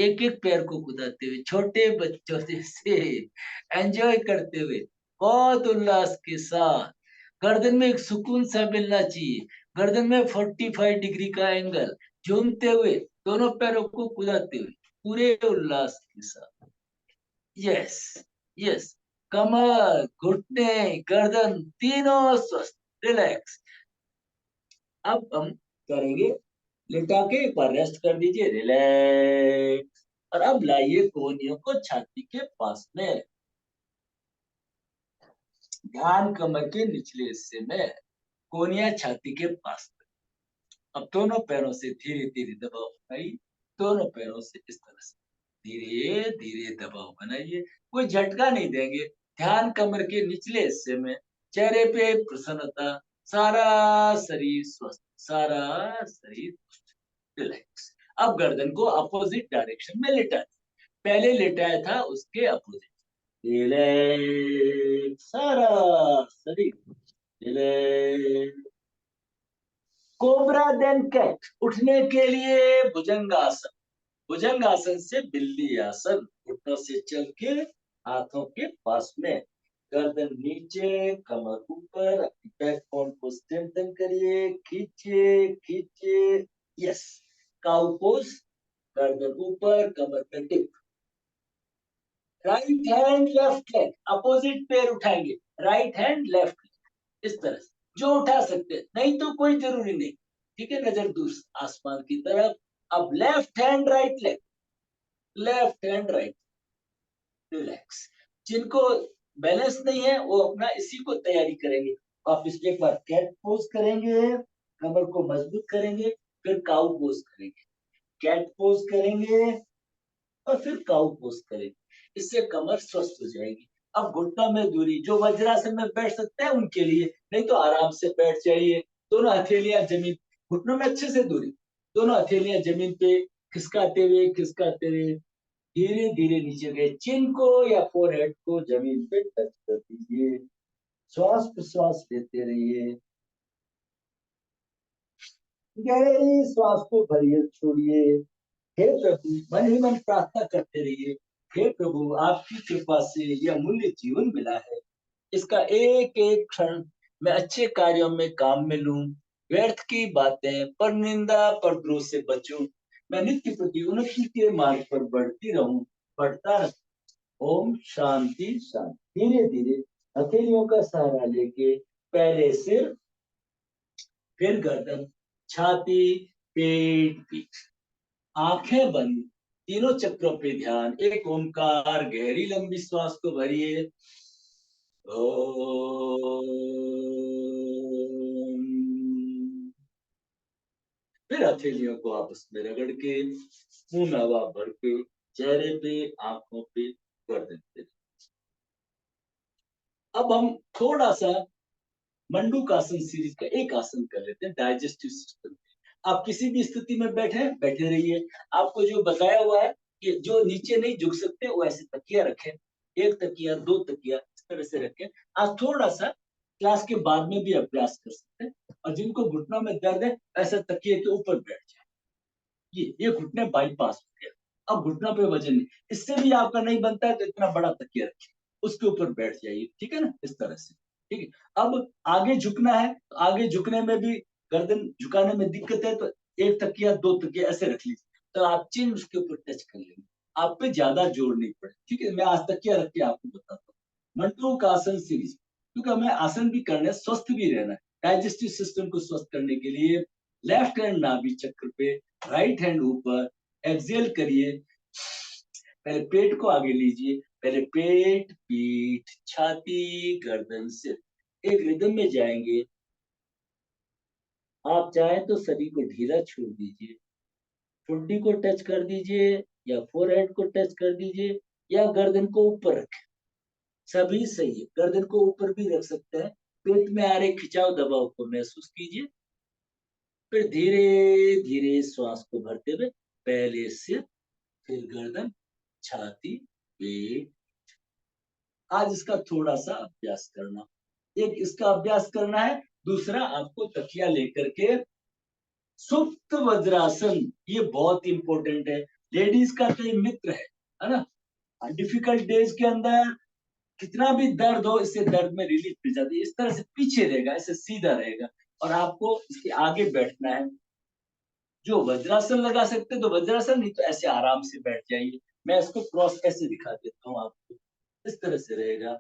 Speaker 1: एक एक पैर को कुदाते हुए, छोटे बच्चों जैसे एंजॉय करते हुए, बहुत उल्लास के साथ। गर्दन में एक सुकून सा मिलना चाहिए, गर्दन में 45 डिग्री का एंगल, झूमते हुए, दोनों पैरों को कुदाते हुए, पूरे उल्लास के साथ। Yes, yes. कमर, घुटने, गर्दन तीनों स्वस्थ, रिलैक्स। अब हम करेंगे लेटा के, एक बार रेस्ट कर दीजिए, रिलैक्स। और अब लाइए कोहनियों को छाती के पास में, ध्यान कमर के निचले हिस्से में, कोहनियां छाती के पास में। अब दोनों पैरों से धीरे धीरे दबाव बनाइए, दोनों पैरों से इस तरह से धीरे धीरे दबाव बनाइए, कोई झटका नहीं देंगे। ध्यान कमर के निचले हिस्से में, चेहरे पे प्रसन्नता, सारा शरीर स्वस्थ, सारा शरीर रिलैक्स। अब गर्दन को अपोजिट डायरेक्शन में लेटा दें। पहले लेटाया था उसके अपोजिट, रिलैक्स, सारा शरीर रिलैक्स। कोबरा देन कैट, उठने के लिए भुजंगासन, भुजंगासन से बिल्ली आसन, घुटनों से चल के हाथों के पास में, गर्दन नीचे, कमर ऊपर, अपनी बैकबोन को स्ट्रेंथन करिए, खींचिए खींचिए, यस। काउ पोज, गर्दन ऊपर, कमर पे tip. Right hand left leg, opposite पैर उठाएंगे, राइट हैंड लेफ्ट लेग, इस तरह से जो उठा सकते हैं, नहीं तो कोई जरूरी नहीं। ठीक है, नजर दूर आसमान की तरफ। अब left hand right leg, left hand right, relax. जिनको बैलेंस नहीं है वो अपना इसी को तैयारी करेंगे। आप इस एक बार कैट पोज करेंगे, कमर को मजबूत करेंगे, फिर काउ पोज करेंगे, कैट पोज करेंगे और फिर काउ पोज करेंगे। इससे कमर स्वस्थ हो जाएगी। अब घुटनों में दूरी, जो वज्रासन में बैठ सकते हैं उनके लिए, नहीं तो आराम से बैठ जाइए। दोनों हथेलियां जमीन, घुटनों में अच्छे से दूरी, दोनों हथेलियां जमीन पे खिसकाते हुए धीरे धीरे नीचे गए, चिन को या फोरहेड को जमीन पे टच कर दीजिए। श्वास प्रश्वास लेते रहिए, गहरी श्वास को भरिए, छोड़िए। हे प्रभु, मन ही मन प्रार्थना करते रहिए, हे प्रभु आपकी कृपा से यह अमूल्य जीवन मिला है, इसका एक एक क्षण मैं अच्छे कार्यों में काम में लूं, व्यर्थ की बातें, पर निंदा पर द्रोह से बचूं, मैं नित्य प्रति उन्नति के मार्ग पर बढ़ती रहूं, बढ़ता रहूं। ओम शांति शांति। धीरे धीरे हथेलियों का सहारा लेके पहले सिर, फिर गर्दन, छाती, पेट, पीठ, आंखें बंद, तीनों चक्रों पे ध्यान, एक ओंकार, गहरी लंबी श्वास को भरिए। फिर हथेलियों को आपस में रगड़ के, मुंह में हवा भर के, चेहरे पे, आंखों पे, गर्दन पे। अब हम थोड़ा सा मंडूकासन सीरीज का एक आसन कर लेते हैं, डाइजेस्टिव सिस्टम। आप किसी भी स्थिति में बैठे बैठे रहिए। आपको जो बताया हुआ है कि जो नीचे नहीं झुक सकते वो ऐसे तकिया रखें, एक तकिया, दो तकिया, इस तरह से रखें। आज थोड़ा सा क्लास के बाद में भी अभ्यास कर सकते हैं। और जिनको घुटनों में दर्द है, ऐसे तकिए के ऊपर बैठ जाए। ये घुटने बाईपास हो गया। अब घुटनों पे वजन नहीं, इससे भी आपका नहीं बनता है तो इतना बड़ा तकिया रखिए, उसके ऊपर बैठ जाइए। ठीक है ना, इस तरह से। ठीक है। अब आगे झुकना है, तो आगे झुकने में भी गर्दन झुकाने में दिक्कत है तो एक तकिया, दो तकिया ऐसे रख लीजिए, तो आप चिन उसके ऊपर टच कर लेंगे, आप पे ज्यादा जोर नहीं पड़े। ठीक है, मैं आज तकिया रख के आपको बताता हूँ। मंटूक आसन सीरीज, क्योंकि हमें आसन भी करना है, स्वस्थ भी रहना है। डाइजेस्टिव सिस्टम को स्वस्थ करने के लिए लेफ्ट हैंड नाभि चक्र पे, राइट हैंड ऊपर, एक्सेल करिए। पहले पेट को आगे लीजिए, पहले पेट, पीठ, छाती, गर्दन, सिर, एक रिदम में जाएंगे। आप चाहें तो शरीर को ढीला छोड़ दीजिए, ठुड्डी को टच कर दीजिए या फोरहेड को टच कर दीजिए, या गर्दन को ऊपर रखें, सभी सही है। गर्दन को ऊपर भी रख सकते हैं। पेट में आ रहे खिंचाव दबाव को महसूस कीजिए। फिर धीरे धीरे श्वास को भरते हुए पहले सिर, फिर गर्दन, छाती, पेट। आज इसका थोड़ा सा अभ्यास करना, एक इसका अभ्यास करना है, दूसरा आपको तकिया लेकर के सुप्त वज्रासन, ये बहुत इंपॉर्टेंट है। लेडीज का तो ये मित्र है ना। डिफिकल्ट डेज के अंदर कितना भी दर्द हो, इससे दर्द में रिलीफ मिल जाती है। इस तरह से पीछे रहेगा, ऐसे सीधा रहेगा, और आपको इसके आगे बैठना है। जो वज्रासन लगा सकते तो वज्रासन, नहीं तो ऐसे आराम से बैठ जाइए। मैं इसको क्रॉस ऐसे दिखा देता हूँ आपको, इस तरह से रहेगा।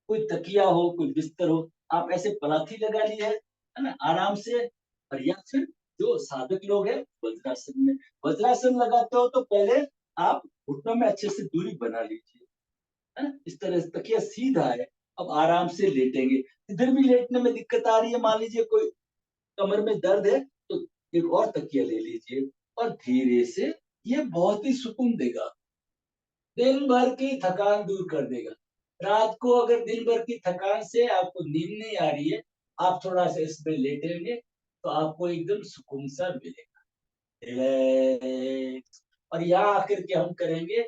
Speaker 1: कोई तकिया हो, कोई बिस्तर हो, आप ऐसे पलाथी लगा लिए है ना, आराम से। और या फिर जो साधक लोग हैं वज्रासन में, वज्रासन लगाते हो तो पहले आप घुटनों में अच्छे से दूरी बना लीजिए, है ना, इस तरह से तकिया सीधा है। अब आराम से लेटेंगे। इधर भी लेटने में दिक्कत आ रही है, मान लीजिए कोई कमर में दर्द है, तो एक और तकिया ले लीजिए और धीरे से, ये बहुत ही सुकून देगा, दिन भर की थकान दूर कर देगा। रात को अगर दिन भर की थकान से आपको नींद नहीं आ रही है, आप थोड़ा सा इसमें लेटेंगे तो आपको एकदम सुकून सा मिलेगा, रिलैक्स। और यहाँ आकर के हम करेंगे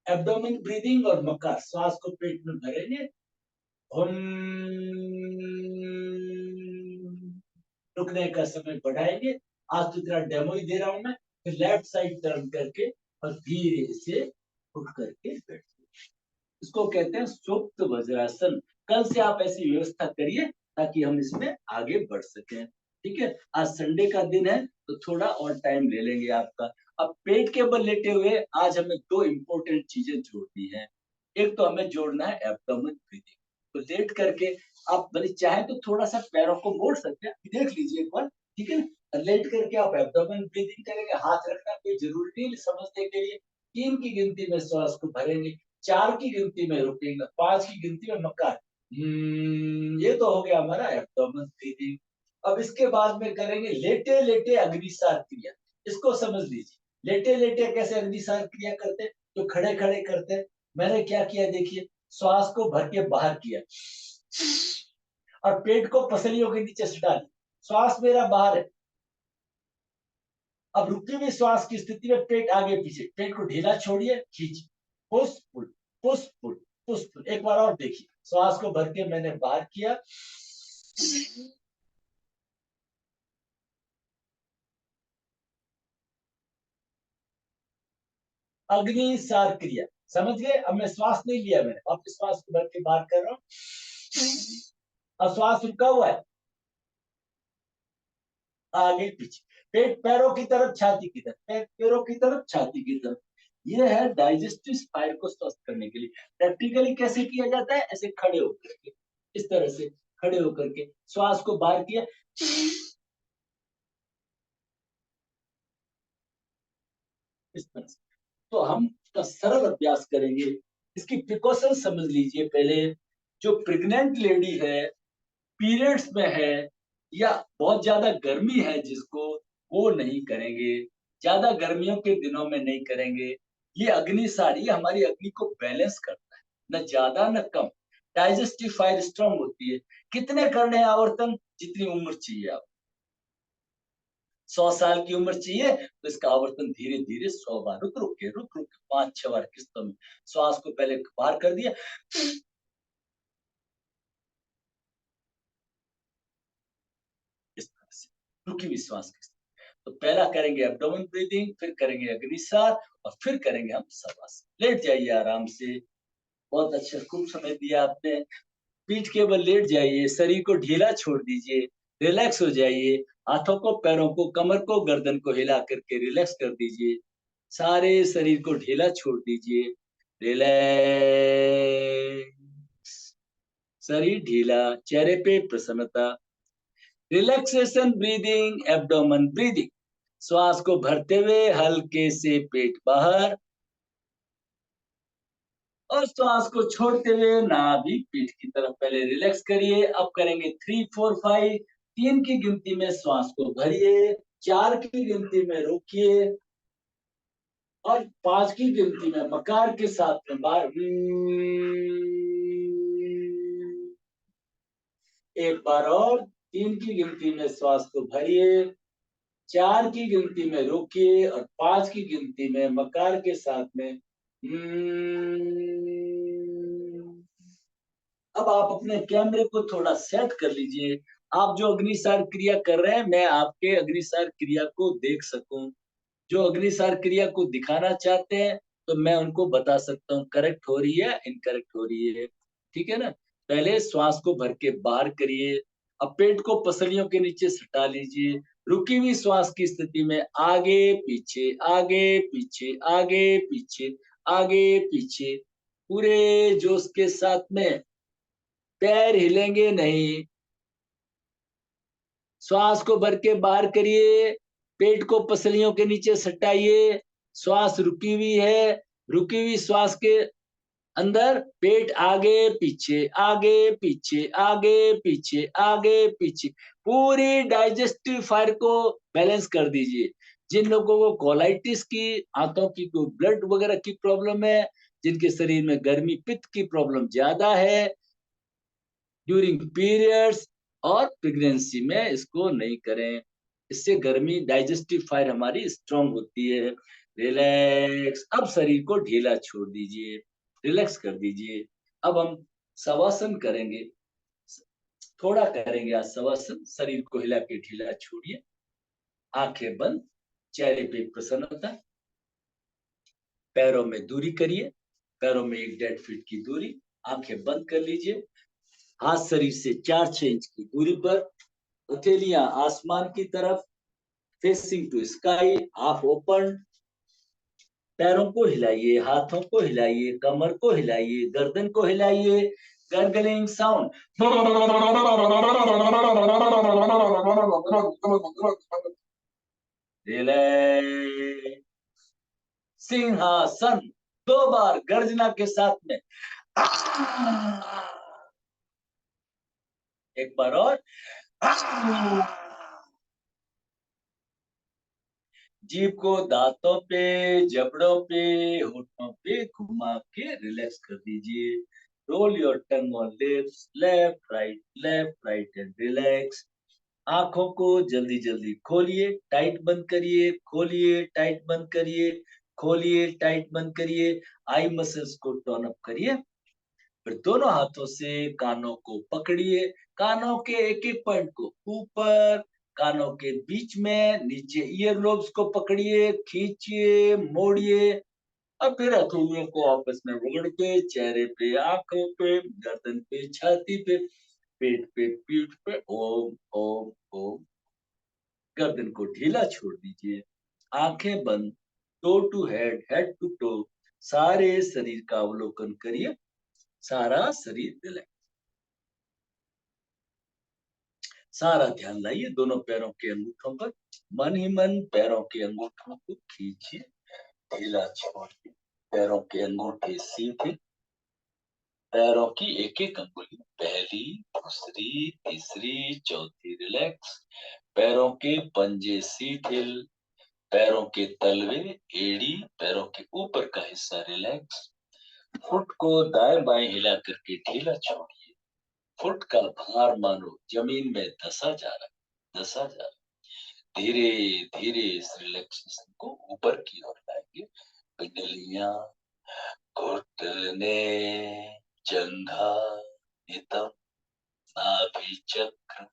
Speaker 1: एब्डोमेन ब्रीदिंग और मकार, श्वास को पेट में भरेंगे, हम रुकने का समय बढ़ाएंगे। आज तो तेरा डेमो ही दे रहा हूं मैं। फिर लेफ्ट साइड टर्न करके और धीरे से उठ करके बैठिए। इसको कहते हैं सुप्त वज्रासन। कल से आप ऐसी व्यवस्था करिए ताकि हम इसमें आगे बढ़ सकें। ठीक है, आज संडे का दिन है तो थोड़ा और टाइम ले लेंगे आपका। अब पेट के बल लेटे हुए आज हमें दो इम्पोर्टेंट चीजें जोड़नी है। एक तो हमें जोड़ना है एब्डोमेन ब्रीदिंग। तो लेट करके आप भले चाहे तो थोड़ा सा पैरों को मोड़ सकते हैं, देख लीजिए एक बार, ठीक है ना। लेट करके आप एब्डोमेन ब्रीदिंग करेंगे, हाथ रखना कोई जरूरी नहीं समझने के लिए। 3 की गिनती में श्वास को भरेंगे, 4 की गिनती में रुकेंगे, 5 की गिनती में मकार। ये तो हो गया हमारा एब्डोमेन ब्रीदिंग। अब इसके बाद में करेंगे लेटे लेटे अग्निसार क्रिया। इसको समझ लीजिए, लेटे लेटे कैसे अग्निसार क्रिया करते हैं, तो खड़े खड़े करते हैं। मैंने क्या किया देखिए, श्वास को भर के बाहर किया और पेट को पसलियों के नीचे सटा लिया, श्वास मेरा बाहर है। अब रुकी हुई श्वास की स्थिति में पेट आगे पीछे, पेट को ढीला छोड़िए, खींचिए, push pull, push pull, push pull. एक बार और देखिए, श्वास को भर के मैंने बाहर किया, अग्निसार क्रिया। समझ गए। अब मैं श्वास नहीं लिया, मैंने वापस श्वास को भर के बाहर कर रहा हूँ। अब श्वास रुका हुआ है, आगे पीछे, पेट पैरों की तरफ, छाती की तरफ, पेट पैरों की तरफ, छाती की तरफ। ये है डाइजेस्टिव स्पायर को स्वस्थ करने के लिए। प्रैक्टिकली कैसे किया जाता है, ऐसे खड़े होकर के, इस तरह से खड़े होकर के श्वास को बाहर किया, इस तरह से। तो हम इसका सरल अभ्यास करेंगे। इसकी प्रिकॉशन समझ लीजिए पहले। जो प्रेग्नेंट लेडी है, पीरियड्स में है, या बहुत ज्यादा गर्मी है जिसको, वो नहीं करेंगे। ज्यादा गर्मियों के दिनों में नहीं करेंगे। ये अग्नि साड़ी हमारी अग्नि को बैलेंस करता है, न ज्यादा न कम। डाइजेस्टिव फायर स्ट्रांग होती है। कितने करने हैं आवर्तन, जितनी उम्र चाहिए आप। 100 साल की उम्र चाहिए तो इसका आवर्तन धीरे धीरे 100 बार, रुक रुक के, रुक रुक के 5-6 बार किस्तों में। श्वास को पहले बाहर कर दिया, इस तरह से रुकी हुई श्वास की। तो पहला करेंगे एब्डोमेन ब्रीदिंग, फिर करेंगे अग्निसार, और फिर करेंगे हम शवासन। लेट जाइए आराम से। बहुत अच्छा, खूब समय दिया आपने। पीठ के बल लेट जाइए, शरीर को ढीला छोड़ दीजिए, रिलैक्स हो जाइए। हाथों को, पैरों को, कमर को, गर्दन को हिला करके रिलैक्स कर दीजिए। सारे शरीर को ढीला छोड़ दीजिए, रिलैक्स। शरीर ढीला, चेहरे पे प्रसन्नता। Relaxation breathing, abdomen breathing. श्वास को भरते हुए हल्के से पेट बाहर, और श्वास को छोड़ते हुए नाभि पीठ की तरफ। पहले रिलैक्स करिए। अब करेंगे 3-4-5। 3 की गिनती में श्वास को भरिए, 4 की गिनती में रोकिए, और 5 की गिनती में मकार के साथ में बाहर। एक बार और, 3 की गिनती में श्वास को भरिए, 4 की गिनती में रोकिए, और 5 की गिनती में मकार के साथ में। अब आप अपने कैमरे को थोड़ा सेट कर लीजिए। आप जो अग्निसार क्रिया कर रहे हैं, मैं आपके अग्निसार क्रिया को देख सकूं। जो अग्निसार क्रिया को दिखाना चाहते हैं तो मैं उनको बता सकता हूँ करेक्ट हो रही है, इनकरेक्ट हो रही है। ठीक है ना। पहले श्वास को भर के बाहर करिए, अब पेट को पसलियों के नीचे सटा लीजिए। रुकी हुई श्वास की स्थिति में आगे पीछे, आगे पीछे, आगे पीछे, आगे पीछे, पूरे जोश के साथ में। पैर हिलेंगे नहीं। श्वास को भर के बाहर करिए, पेट को पसलियों के नीचे सटाइए। श्वास रुकी हुई है, रुकी हुई श्वास के अंदर पेट आगे पीछे, आगे पीछे, आगे पीछे, आगे पीछे, पूरी डाइजेस्टिव फायर को बैलेंस कर दीजिए। जिन लोगों को कोलाइटिस की, आंतों की कोई ब्लड वगैरह की प्रॉब्लम है, जिनके शरीर में गर्मी पित्त की प्रॉब्लम ज्यादा है, ड्यूरिंग पीरियड्स और प्रेगनेंसी में इसको नहीं करें। इससे गर्मी, डाइजेस्टिव फायर हमारी स्ट्रांग होती है। रिलैक्स। अब शरीर को ढीला छोड़ दीजिए, रिलैक्स कर दीजिए। अब हम शवासन करेंगे, थोड़ा करेंगे आज शवासन। शरीर को हिला के ढीला छोड़िए, आंखें बंद, चेहरे पे प्रसन्नता, पैरों में दूरी करिए, पैरों में 1.5 फीट की दूरी, आंखें बंद कर लीजिए। हाथ शरीर से 4-6 इंच की दूरी पर, हथेलियां आसमान की तरफ, facing to sky, half open. पैरों को हिलाइए, हाथों को हिलाइए, कमर को हिलाइए, गर्दन को हिलाइए। Gargling sound. रिलैक्स। सिंहासन 2 बार गर्जना के साथ में। एक बार और। जीभ को दांतों पे, जबड़ों पे, होठों पे घुमा के रिलैक्स कर दीजिए। Roll your tongue on lips, left right and relax. आंखों को जल्दी जल्दी खोलिए, टाइट बंद करिए, खोलिए, टाइट बंद करिए, खोलिए, टाइट बंद करिए। आई मसल्स को टर्न अप करिए। फिर दोनों हाथों से कानों को पकड़िए, कानों के एक एक पॉइंट को ऊपर, कानों के बीच में, नीचे ईयर लोब्स को पकड़िए, खींचिए, मोड़िए। अब फिर हथेलियों को आपस में रगड़ के चेहरे पे, आंखों पे, गर्दन पे, छाती पे, पेट पे, पीठ पे ओम ओम ओम। गर्दन को ढीला छोड़ दीजिए, आंखें बंद, toe to head, head to toe, सारे शरीर का अवलोकन करिए। सारा शरीर रिलैक्स। सारा ध्यान लाइए दोनों पैरों के अंगूठों पर। मन ही मन पैरों के अंगूठों को खींचिए, ढीला छोड़िए। पैरों के अंगूठे सीधे, पैरों की एक एक अंगुली, पहली, दूसरी, तीसरी, चौथी रिलैक्स। पैरों के पंजे सीधे, पैरों के तलवे, एड़ी, पैरों के ऊपर का हिस्सा रिलैक्स। फुट को दाएं बाएं हिला करके ढीला छोड़िए। फुट का भार मानो जमीन में धसा जा रहा है, धसा जा रहा है। धीरे धीरे इस रिलैक्सेशन को ऊपर की ओर लाएंगे। पिंडलियां, घुटने, जंघा, नितंब, नाभि चक्र,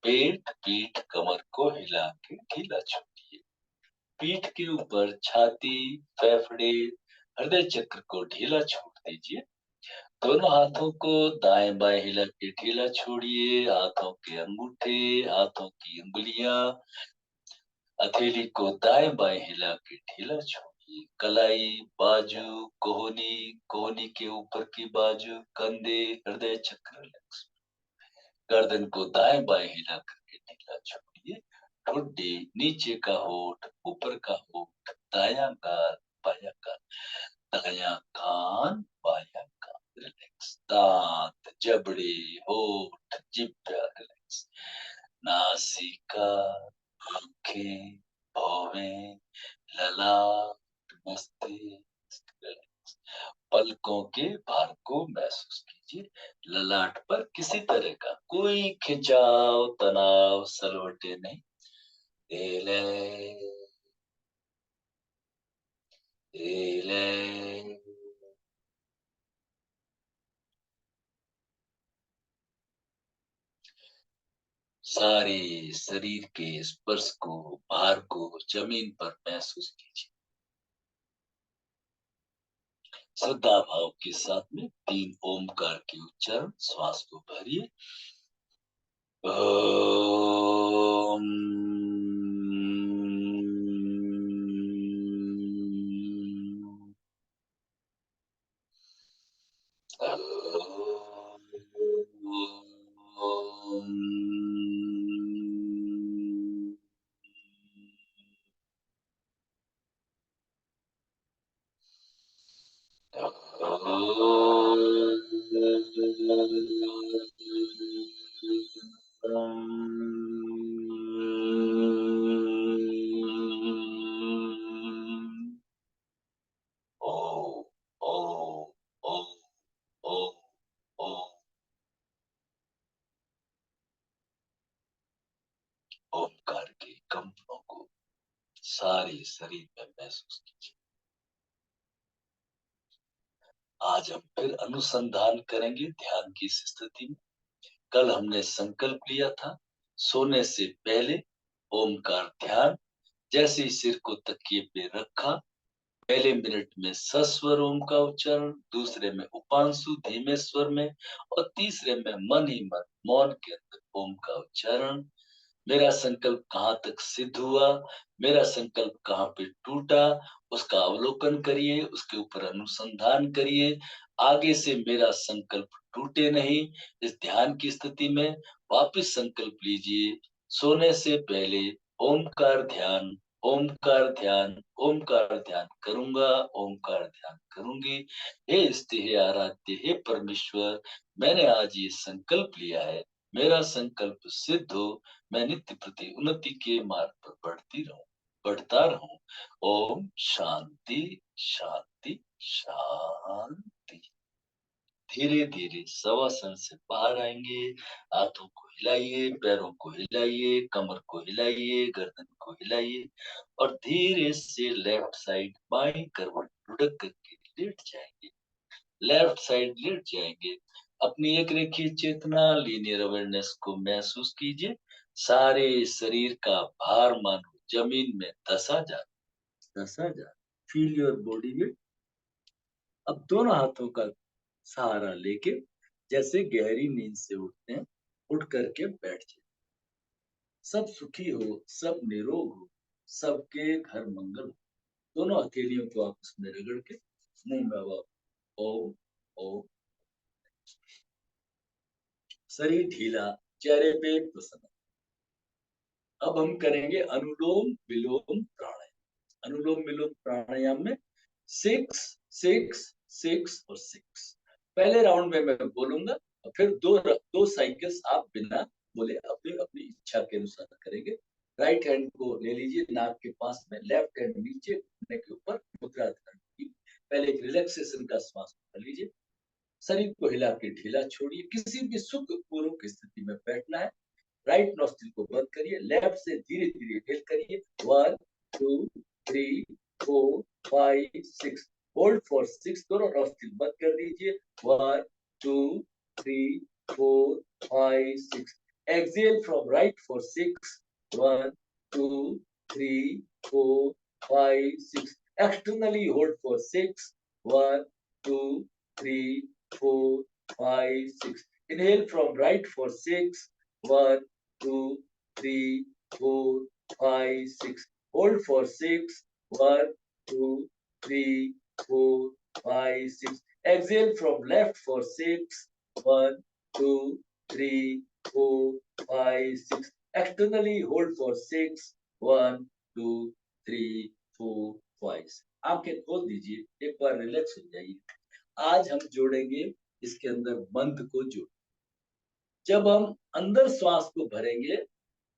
Speaker 1: पेट, पीठ, कमर को हिला के ढीला छोड़िए। पीठ के ऊपर छाती, फेफड़े, हृदय चक्र को ढीला छोड़ दीजिए। दोनों हाथों को दाएं बाएं हिला के ढीला छोड़िए। हाथों के अंगूठे, हाथों की उंगलियां, हथेली को दाएं बाएं हिला के ढीला छोड़िए। कलाई, बाजू, कोहनी, कोहनी के ऊपर की बाजू, कंधे, हृदय चक्र रिलैक्स। गर्दन को दाएं बाएं हिला करके ढीला छोड़िए। ठुड्डी, नीचे का होठ, ऊपर का होठ, दायां गाल, बायां गाल, दायां कान, बायां कान रिलैक्स। दांत, जबड़े, होठ, जिह्वा रिलैक्स। नासिका, आंखें, भौहें, ललाट, मस्तिष्क रिलैक्स। पलकों के भार को महसूस कीजिए। ललाट पर किसी तरह का कोई खिंचाव, तनाव, सलवटे नहीं। Relax, relax. सारे शरीर के स्पर्श को, भार को जमीन पर महसूस कीजिए। श्रद्धा भाव के साथ में 3 ओमकार के उच्चारण। श्वास को भरिए। ओम। ओमकार के कंपनों को सारे शरीर में महसूस कीजिए। आज हम फिर अनुसंधान करेंगे ध्यान की इस स्थिति में। कल हमने संकल्प लिया था सोने से पहले ओमकार ध्यान। जैसे ही सिर को तकिए पे रखा, पहले मिनट में सस्वर ओम का उच्चारण, दूसरे में उपांशु धीमे स्वर में और तीसरे में मन ही मन मौन के अंदर ओम का उच्चारण। मेरा संकल्प कहाँ तक सिद्ध हुआ, मेरा संकल्प कहाँ पे टूटा, उसका अवलोकन करिए, उसके ऊपर अनुसंधान करिए। आगे से मेरा संकल्प टूटे नहीं। इस ध्यान की स्थिति में वापस संकल्प लीजिए, सोने से पहले ओमकार ध्यान, ओमकार ध्यान, ओमकार ध्यान करूंगा, ओमकार ध्यान करूंगी। हे स्ते हे आराध्य हे परमेश्वर, मैंने आज ये संकल्प लिया है, मेरा संकल्प सिद्ध हो, मैं नित्य प्रति उन्नति के मार्ग पर बढ़ती रहूं, बढ़ता रहूं। ओम शांति शांति शांति। धीरे धीरे शवासन से बाहर आएंगे। हाथों को हिलाइए, पैरों को हिलाइए, कमर को हिलाइए, गर्दन को हिलाइए और धीरे से लेफ्ट साइड बाईं करवट लुढ़क करके लेट जाएंगे। लेफ्ट साइड लेट जाएंगे। अपनी एक रेखीय चेतना लीनियर अवेयरनेस को महसूस कीजिए। सारे शरीर का भार मानो जमीन में धसा जा, धसा जा। Feel your body weight. अब दोनों हाथों का सहारा लेके जैसे गहरी नींद से उठते हैं, उठ करके बैठ जाए। सब सुखी हो, सब निरोग हो, सबके घर मंगल हो। दोनों हथेलियों को आपस में रगड़ के मुंह में हवा, ओम ओम। शरीर ढीला, चेहरे पे प्रसन्न। अब हम करेंगे अनुलोम विलोम प्राणायाम। अनुलोम विलोम प्राणायाम में 6 6 6 और 6। पहले राउंड में मैं बोलूंगा और फिर दो साइकिल्स आप बिना बोले अपनी अपनी इच्छा के अनुसार करेंगे। राइट हैंड को ले लीजिए नाक के पास में, लेफ्ट हैंड नीचे घुटने के ऊपर, मुद्रा धारण की। पहले एक रिलैक्सेशन का श्वास कर लीजिए। शरीर को हिला के ढीला छोड़िए। किसी भी सुख पूर्वक स्थिति में बैठना है। राइट नॉस्ट्रिल को बंद करिए, लेफ्ट से धीरे धीरे इनहेल करिए। 1 2 3 4 5 6। Hold for 6। दोनों नॉस्ट्रिल बंद कर दीजिए। 1 2 3 4 5 6। Exhale from right for 6। 1 2 3 4 5 6। Externally hold for 6। 1 2 3 4 5 6। Inhale from right for 6. 1 2 3 4 5 6. Hold for 6. 1 2 3 4 5 6. Exhale from left for 6. 1 2 3 4 5 6. Externally hold for 6. 1 2 3 4 5. आंखें खोल दीजिए, एक बार रिलैक्स हो जाइए। आज हम जोड़ेंगे इसके अंदर बंध को जोड़। जब हम अंदर श्वास को भरेंगे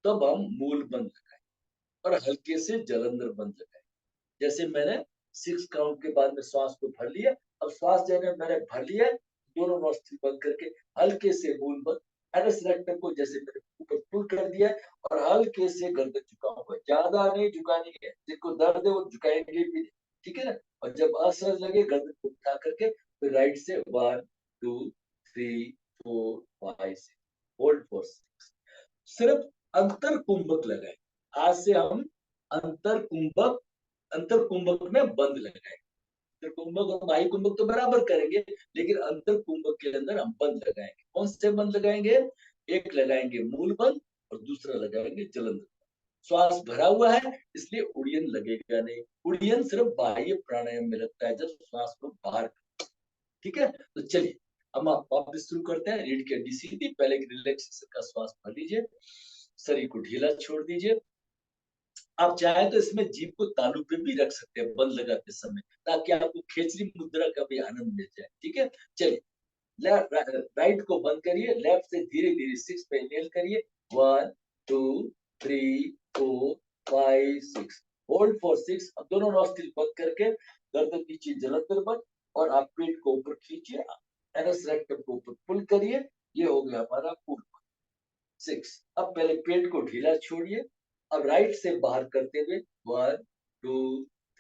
Speaker 1: तब हम मूल बंध लगाएंगे और हल्के से जलंधर बंध लगाएंगे। जैसे मैंने 6 काउंट के बाद में श्वास को भर लिया। अब श्वास जैसे मैंने भर लिया, दोनों नॉस्ट्रिल बंद करके हल्के से मूल बंद। एनस रेक्टम को जैसे मैंने ऊपर पुल कर दिया और हल्के से गर्दन झुका हुआ, ज्यादा नहीं झुकानी है। जिनको दर्द है वो झुकाएंगे भी, ठीक है ना। और जब असहज लगे गर्दन को उठा करके फिर राइट से 1 2 3 4 5 6। Hold for 6। सिर्फ अंतर कुंभक लगाए। आज से हम अंतर कुंभक, अंतर कुंभक में बंद लगाएंगे। अंतर कुंभक और बाह्य कुंभक तो बराबर करेंगे, लेकिन अंतर कुंभक के अंदर हम बंद लगाएंगे। कौन से बंद लगाएंगे? एक लगाएंगे मूल बंद और दूसरा लगाएंगे जलंधर। श्वास भरा हुआ है इसलिए उड़ियन लगेगा नहीं। उड़ियन सिर्फ बाह्य प्राणायाम में लगता है जब श्वास को बाहर। ठीक है, तो चलिए हम आप वापस शुरू करते हैं। रीढ़ की हड्डी सीधी, पहले रिलैक्सेशन का श्वास भर लीजिए, शरीर को ढीला छोड़ दीजिए। आप चाहे तो इसमें जीभ को तालू पे भी रख सकते हैं बंद लगाते समय, ताकि आपको खेचरी मुद्रा का भी आनंद मिल जाए। ठीक है, चलिए राइट को बंद करिए, लेफ्ट से धीरे धीरे 6 पे इनहेल करिए। 1 2 3 4 5 6। Hold for 6। अब दोनों नॉस्ट्रिल बंद करके गर्दन नीचे जलंधर बंद और आप पेट को ऊपर खींचिए, एनस रेक्टम को ऊपर पुल करिए। ये हो गया हमारा पूर्ण। 6। अब पहले पेट को ढीला छोड़िए। अब राइट से बाहर करते हुए 1 2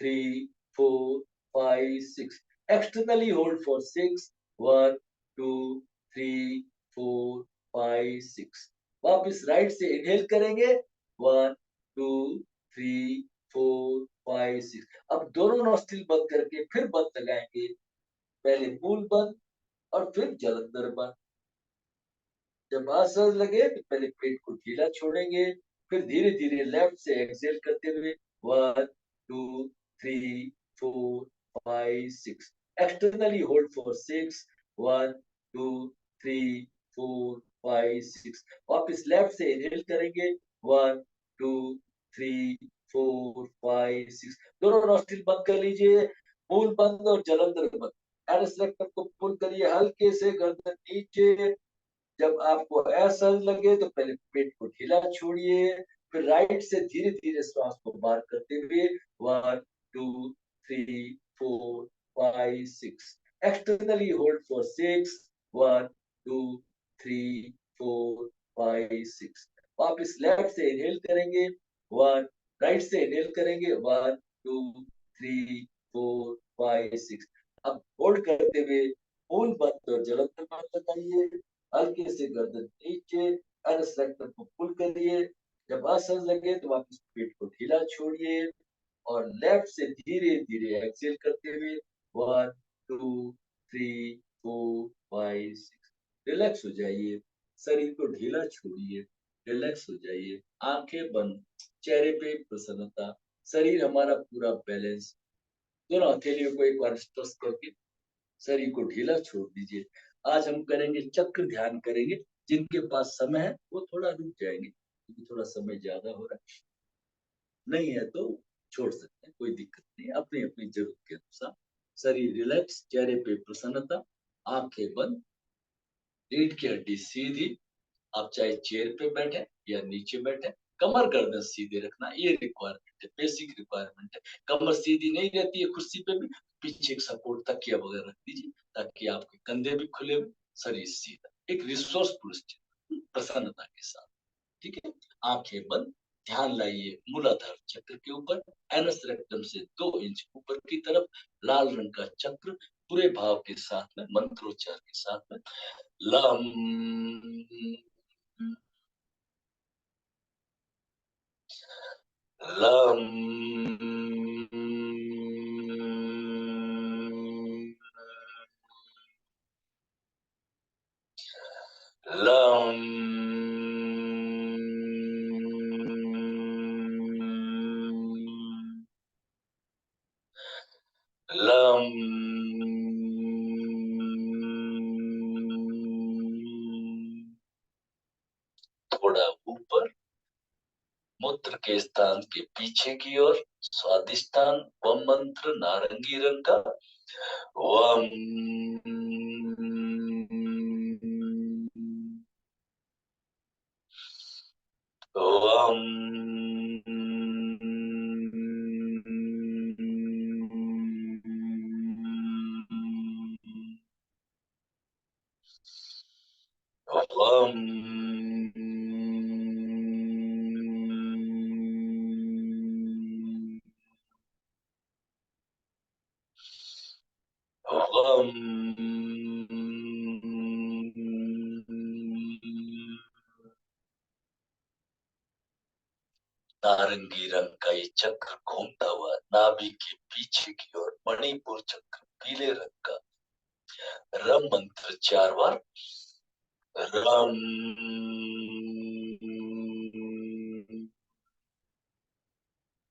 Speaker 1: 3 4 5 6। Externally hold for 6। 1 2 3 4 5 6। वापस राइट से इनहेल करेंगे। 1 2 3 4 5 6। अब दोनों नोस्ट्रिल बंद करके फिर बंद लगाएंगे। पहले मूल बंद और फिर जलंधर बंद। जब असहज लगे तो पहले पेट को ढीला छोड़ेंगे, फिर धीरे धीरे लेफ्ट से एक्सेल करते हुए 1 2 3 4 5 6। Externally hold for 6। 1 2 3 4 5 6। वापस लेफ्ट से इनहेल करेंगे। 1 2 3 4 5 6। दोनों नॉस्ट्रिल बंद कर लीजिए। मूल बंद और जलंधर बंद। एनस रेक्टम को पुल करिए हल्के से, गर्दन नीचे। जब आपको असहज लगे तो पहले पेट को ढीला छोड़िए, फिर राइट से धीरे धीरे श्वास को बाहर करते हुए 1 2 3 4 5 6। Externally hold for 6। 1 2 3 4 5 6। वापस लेफ्ट से इनहेल करेंगे। 1 राइट से इनहेल करेंगे। 1 2 3 4 5 6। अब होल्ड करते हुए मूल बंद और जलंधर बंद लगाइए। हल्के से गर्दन नीचे, एनस रेक्टम को पुल करिए। जब असहज लगे तो वापस पेट को ढीला छोड़िए और लेफ्ट से धीरे धीरे एक्सेल करते हुए 1 2 3 4 5 6। रिलैक्स हो जाइए, शरीर को ढीला छोड़िए, रिलैक्स हो जाइए, आंखें बंद, चेहरे पे प्रसन्नता, शरीर हमारा पूरा बैलेंस। दोनों हथेलियों को एक बार स्ट्रेस करके शरीर को ढीला छोड़ दीजिए। आज हम करेंगे चक्र ध्यान करेंगे। जिनके पास समय है वो थोड़ा रुक जाएंगे, क्योंकि थोड़ा समय ज्यादा हो रहा है। नहीं है तो छोड़ सकते हैं, कोई दिक्कत नहीं, अपनी अपनी जरूरत के अनुसार। शरीर रिलैक्स, चेहरे पे प्रसन्नता, आंखें बंद, रीढ़ की हड्डी सीधी। आप चाहे चेयर पे बैठे या नीचे बैठे, कमर गर्दन सीधे रखना, ये रिक्वायरमेंट है, बेसिक रिक्वायरमेंट है। कमर सीधी नहीं रहती है कुर्सी पे भी, पीछे एक सपोर्ट तकिया वगैरह रख दीजिए, ताकि आपके कंधे भी खुले हुए, शरीर सीधा, एक रिसोर्सफुल प्रसन्नता के साथ। ठीक है, आंखें बंद, ध्यान लाइए मूलाधार चक्र के ऊपर, एनस रेक्टम से 2 इंच ऊपर की तरफ, लाल रंग का चक्र, पूरे भाव के साथ में, मंत्रोच्चार के साथ में, लम lam lam lam थोड़ा ऊपर, मूत्र के स्थान के पीछे की ओर, स्वादिष्टान वम मंत्र नारंगी रंग का, वम वम वम वम नारंगी रंग का ये चक्र घूमता हुआ नाभि के पीछे की ओर, मणिपुर चक्र पीले रंग का, रम मंत्र 4 बार, रम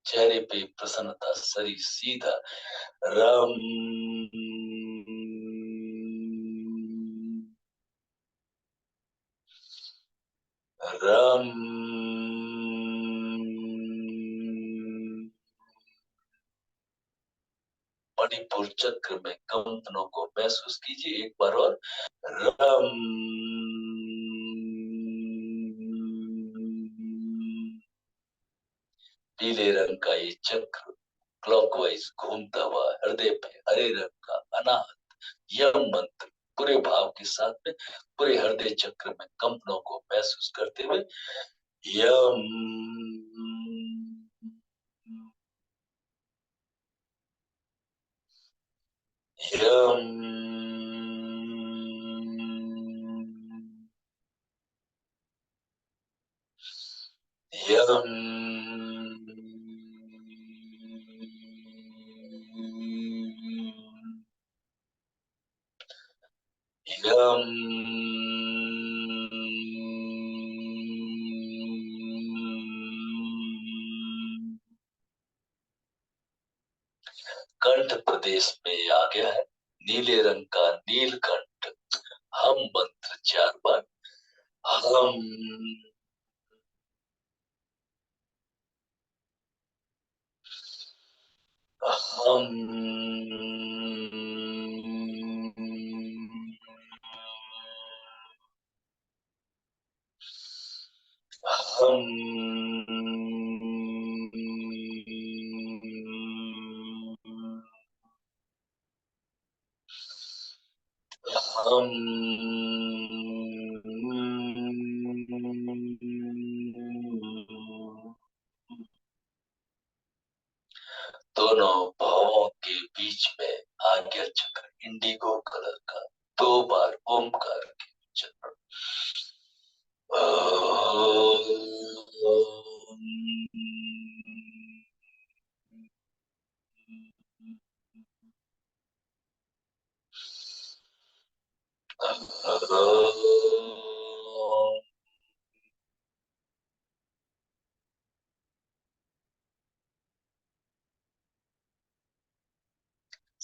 Speaker 1: चेहरे पे प्रसन्नता, शरीर सीधा, रम रम मणिपुर चक्र में कंपनों को महसूस कीजिए एक बार और, रम पीले रंग का ये चक्र क्लॉकवाइज घूमता हुआ हृदय पे हरे रंग का अनाहत यम मंत्र पूरे भाव के साथ में पूरे हृदय चक्र में कंपनों को महसूस करते हुए यम यम यम यम कंठ प्रदेश में आ गया है नीले रंग का नीलकंठ। हम मंत्र 4 बार। हम हम हम हम दोनों भावों के बीच में आज्ञा चक्र इंडिगो कलर का 2 बार ओमकार के उच्चारण।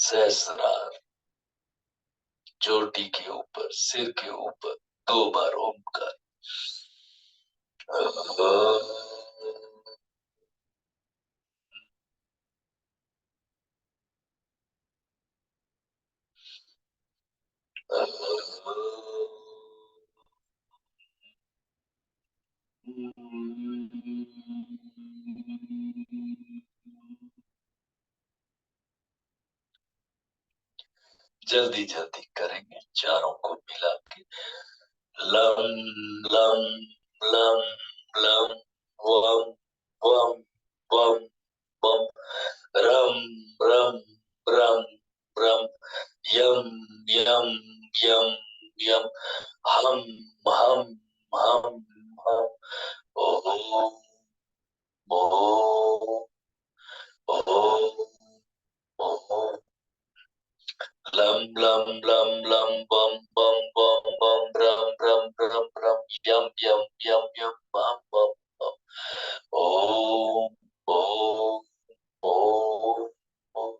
Speaker 1: सहस्रार चोटी के ऊपर सिर के ऊपर 2 बार ओमकार। जल्दी जल्दी करेंगे चारों को मिला के। लम लम लम लम वम वम वम वम रम रम रम रम यम यम यम यम हम हम हम हम Om Om Om Om lam lam lam lam bum bum bum bum ram ram ram ram yum yum yum yum bum bum bum om om om om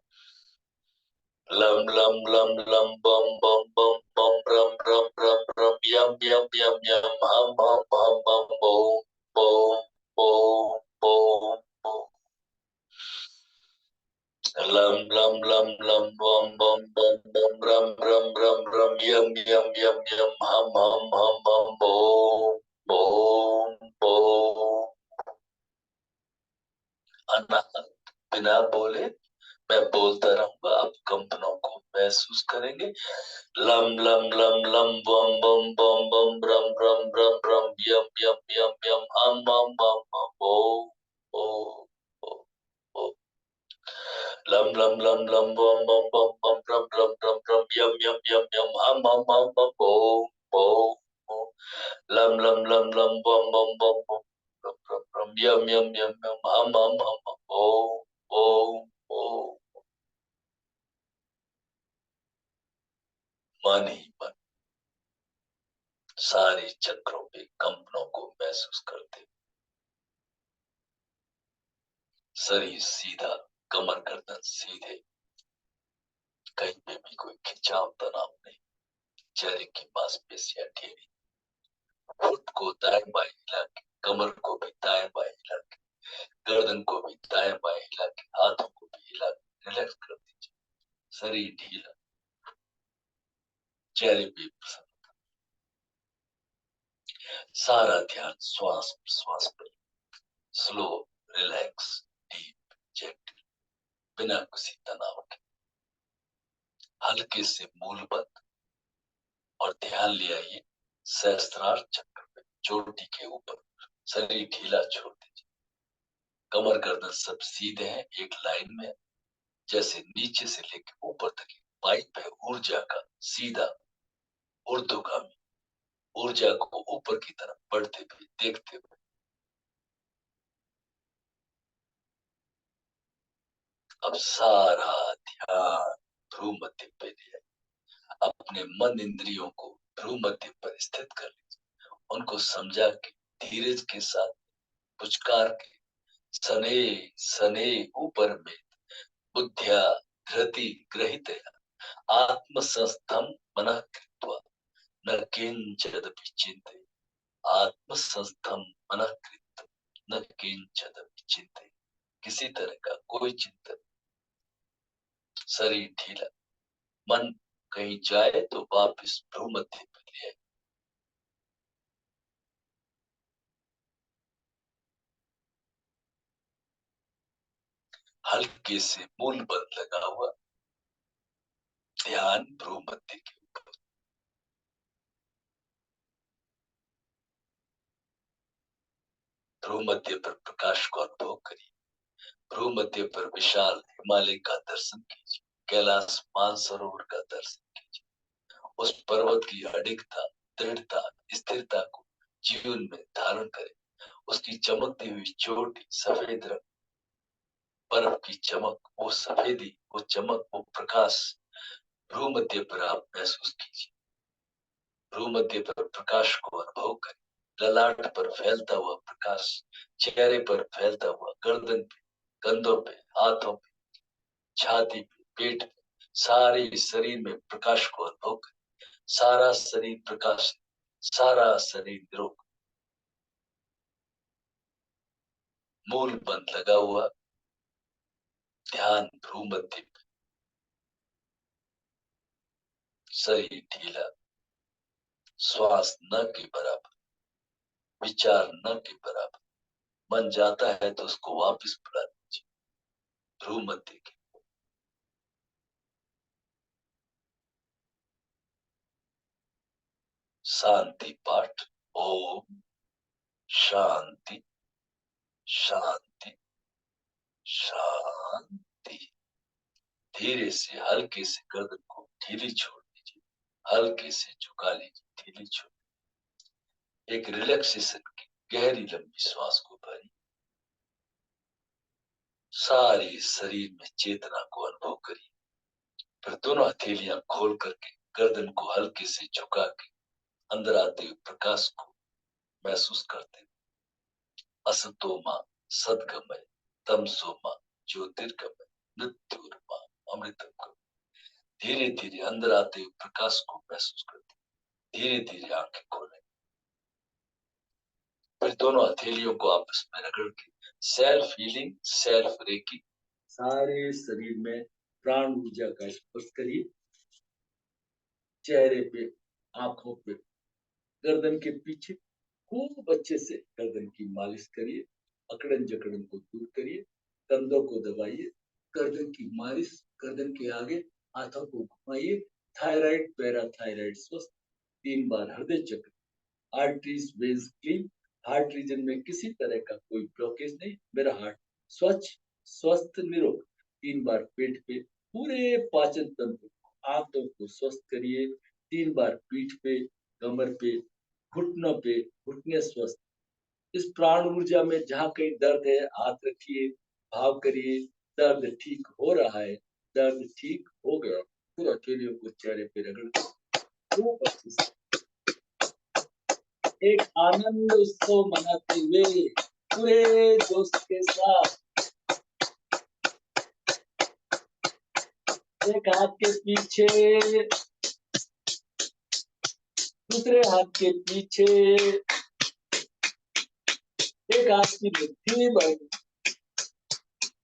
Speaker 1: lam lam lam lam bum bum bum bum ram ram ram ram yum yum yum yum hum hum hum hum om om om om om lam lam lam lam bum bum bum bum ram ram ram ram yum yum yum yum hum hum hum hum bom bom bom अनाहत बिना बोले मैं बोलता रहूंगा आप कंपनों को महसूस करेंगे। Lump lump lump lump बम बम बम बम रम रम रम रम यम यम यम यम हम हम बम बम बम lam lam lam lam bum bum bum bum rum rum rum rum yum yum yum yum hum bom bom lam lam lam lam bum bum bum bum rum rum rum yum yum yum yum hum bom bom bom मन ही मन सारे चक्रों पे कंपनों को महसूस करते शरीर सीधा कमर गर्दन सीधे कहीं पे भी कोई खिंचाव तनाव नहीं चेहरे की मांसपेशियां ढीली होठ को दाएं बाएं हिला के कमर को भी दाएं बाएं हिला के गर्दन को भी दाएं बाएं हिला के हाथों को भी हिला के रिलैक्स कर दीजिए शरीर ढीला चेहरे पे सारा ध्यान श्वास श्वास पर स्लो रिलैक्स डीप जेंटल बिना किसी तनाव के हल्के से मूल बंद और ध्यान ले आइए सहस्त्रार चक्र में, चोटी के ऊपर शरीर ढीला छोड़ दीजिए। कमर गर्दन सब सीधे हैं, एक लाइन में, जैसे नीचे से लेकर ऊपर तक पाइप है ऊर्जा का, सीधा ऊर्ध्वगामी, ऊर्जा को ऊपर की तरफ बढ़ते हुए देखते हुए। अब सारा ध्यान भ्रू मध्य पे लिया, अपने मन इंद्रियों को भ्रू मध्य पर स्थित कर लीजिए। उनको समझा के धीरज के साथ पुचकार के सने सने ऊपर में बुद्ध्या धृति ग्रहित आत्मसंस्थम मनः कृत्वा न किंचिदपि चिंते, आत्मसंस्थम मनः कृत्वा न किंचिदपि चिंते, किसी तरह का कोई चिंतन, शरीर ढीला, मन कहीं जाए तो वापस भ्रू मध्य पे ले आए। हल्के से मूल बंद लगा हुआ, ध्यान भ्रू मध्य के ऊपर। भ्रू मध्य पर प्रकाश को अनुभव करिए। भ्रू मध्य पर विशाल हिमालय का दर्शन कीजिए, कैलाश मानसरोवर का दर्शन कीजिए। उस पर्वत की अडिगता, दृढ़ता, स्थिरता को जीवन में धारण करें। उसकी चमकती हुई चोटी, सफेद रंग, बर्फ की चमक, वो सफेदी, वो चमक, वो प्रकाश भ्रू मध्य पर आप महसूस कीजिए। भ्रू मध्य पर प्रकाश को अनुभव करें। ललाट पर फैलता हुआ प्रकाश, चेहरे पर फैलता हुआ, गर्दन पे, कंधों पे, हाथों पे, छाती पे, पेट पे, सारे शरीर में प्रकाश को अनुभव करें। सारा शरीर प्रकाश, सारा शरीर निरोग, मूल बंद लगा हुआ, ध्यान भ्रू मध्य पे, शरीर ढीला, श्वास न के बराबर, विचार न के बराबर। मन जाता है तो उसको वापस बुला दीजिए भ्रू मध्य के। शांति पाठ। ओम शांति शांति शांति। धीरे से हल्के से गर्दन को ढीली छोड़ दीजिए, हल्के से झुका लीजिए, ढीली छोड़। एक रिलैक्सेशन की गहरी लंबी श्वास को भरी, सारी शरीर में चेतना को अनुभव करिए। फिर दोनों हथेलियां खोल करके गर्दन को हल्के से झुका के अंदर आते हुए प्रकाश को महसूस करते हैं। असतोमा सद्गमय, तमसोमा ज्योतिर्गमय, मृत्युर्मा अमृतम। धीरे धीरे अंदर आते हुए प्रकाश को महसूस करते, धीरे धीरे आंखें खोलें। फिर दोनों हथेलियों को आपस में रगड़ के सेल्फ हीलिंग, सेल्फ रेकी, सारे शरीर में प्राण ऊर्जा का स्पर्श करिए। चेहरे पे, आंखों पे, गर्दन के पीछे खूब अच्छे से गर्दन की मालिश करिए। अकड़न जकड़न को दूर करिए, कंधों को दबाइए, गर्दन की मालिश, गर्दन के आगे हाथों को घुमाइए। थायराइड, पैराथायराइड स्वस्थ। 3 बार हृदय चक्र, arteries veins clean, heart region में किसी तरह का कोई ब्लॉकेज नहीं, मेरा हार्ट स्वच्छ, स्वस्थ, निरोग। 3 बार पेट पे, पूरे पाचन तंत्र, आंतों को स्वस्थ करिए। 3 बार पीठ पे, कमर पे, घुटनों पे, घुटने स्वस्थ। इस प्राण ऊर्जा में जहाँ कहीं दर्द है, हाथ रखिए, भाव करिए, दर्द ठीक हो रहा है, दर्द ठीक हो गया। फिर अकेले को चेहरे पे रगड़, खूब अच्छे से एक आनंद उत्सव मनाते हुए पूरे दोस्त के साथ एक हाथ के पीछे, दूसरे हाथ के पीछे, एक हाथ की मुट्ठी बंद,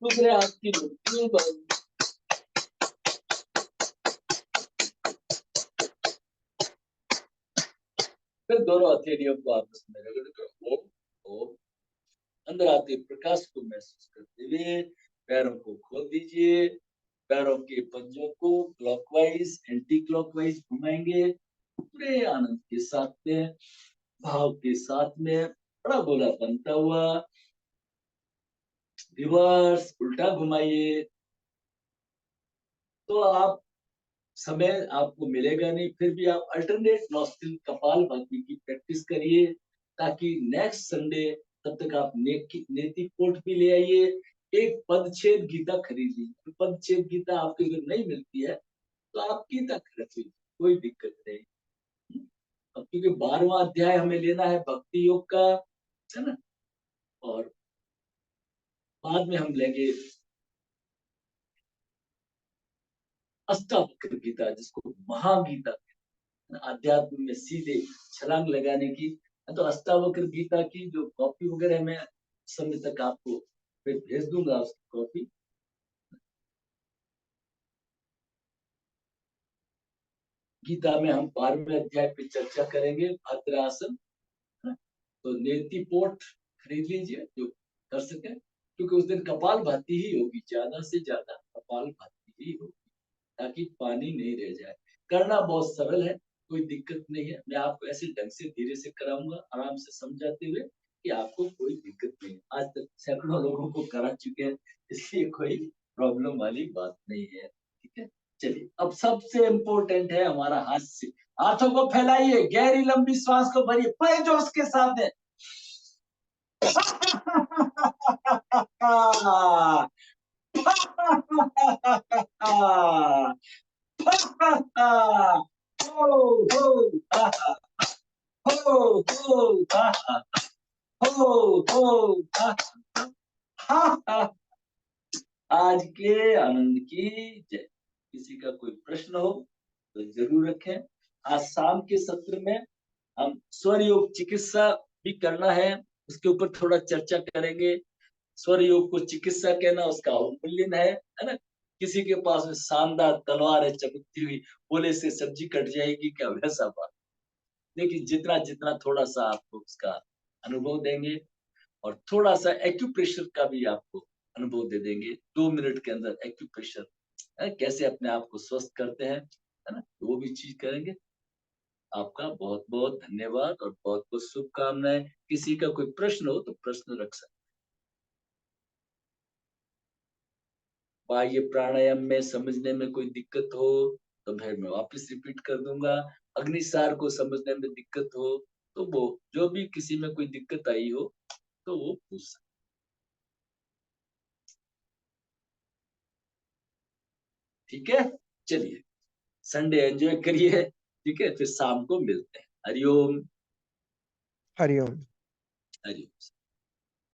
Speaker 1: दूसरे हाथ की मुट्ठी बंद। फिर दोनों हथेलियों को आपस में रगड़ कर ओम ओम, अंदर आते प्रकाश को महसूस करते हुए पैरों को खोल दीजिए। पैरों के पंजों को क्लॉकवाइज, एंटी क्लॉकवाइज घुमाएंगे। पूरे आनंद के साथ में, भाव के साथ में, बड़ा गोला बनता हुआ रिवर्स उल्टा घुमाइए। तो आप समय आपको मिलेगा नहीं, फिर भी आप अल्टरनेट नॉस्ट्रिल कपालभाति की प्रैक्टिस करिए, ताकि नेक्स्ट संडे तब तक आप नेति पोर्ट भी ले आइए। एक पदच्छेद गीता खरीद लीजिए। पदच्छेद गीता आपको अगर नहीं मिलती है तो आप गीता खरीद लीजिए, कोई दिक्कत नहीं। अब क्योंकि 12वां अध्याय हमें लेना है भक्ति योग का, है ना, और बाद में हम लेंगे अष्टावक्र गीता, जिसको महागीता, अध्यात्म में सीधे छलांग लगाने की। तो अष्टावक्र गीता की जो कॉपी वगैरह मैं समय तक आपको फिर भेज दूंगा उसकी कॉपी। गीता में हम 12वें अध्याय पे चर्चा करेंगे, भद्रासन। तो नेति पोट खरीद लीजिए जो कर सके, क्योंकि उस दिन कपाल भाती ही होगी, ज्यादा से ज्यादा कपाल भाती ही होगी, ताकि पानी नहीं रह जाए। करना बहुत सरल है, कोई दिक्कत नहीं है। मैं आपको ऐसे ढंग से धीरे से कराऊंगा, आराम से समझाते हुए, कि आपको कोई दिक्कत नहीं है। आज तक सैकड़ों लोगों को करा चुके हैं, इसलिए कोई प्रॉब्लम वाली बात नहीं है। ठीक है, चलिए अब सबसे इम्पोर्टेंट है हमारा हास्य। हाथों को फैलाइए, गहरी लंबी श्वास को भरिए पूरे जोश के साथ है। हो, हो, हो, हो, हो, हो, आज के आनंद की जय। किसी का कोई प्रश्न हो तो जरूर रखें। आज शाम के सत्र में हम स्वर योग चिकित्सा भी करना है, उसके ऊपर थोड़ा चर्चा करेंगे। स्वर योग को चिकित्सा कहना उसका अवमूल्यन है ना। किसी के पास में शानदार तलवार है चमकती हुई, बोले से सब्जी कट जाएगी क्या, वैसा बात। लेकिन जितना जितना थोड़ा सा आपको उसका अनुभव देंगे, और थोड़ा सा एक्यूप्रेशर का भी आपको अनुभव दे देंगे। 2 मिनट के अंदर एक्यूप्रेशर कैसे अपने आप को स्वस्थ करते हैं, है ना, वो भी चीज करेंगे। आपका बहुत बहुत धन्यवाद और बहुत बहुत शुभकामनाएं। किसी का कोई प्रश्न हो तो प्रश्न रख सकते। बाह्य प्राणायाम में समझने में कोई दिक्कत हो तो फिर मैं वापस रिपीट कर दूंगा। अग्निसार को समझने में दिक्कत हो तो वो, जो भी किसी में कोई दिक्कत आई हो तो वो पूछ सकते। ठीक है, चलिए संडे एंजॉय करिए। ठीक है, फिर शाम को मिलते हैं। हरिओम।
Speaker 2: हरिओम।
Speaker 1: हरिओम।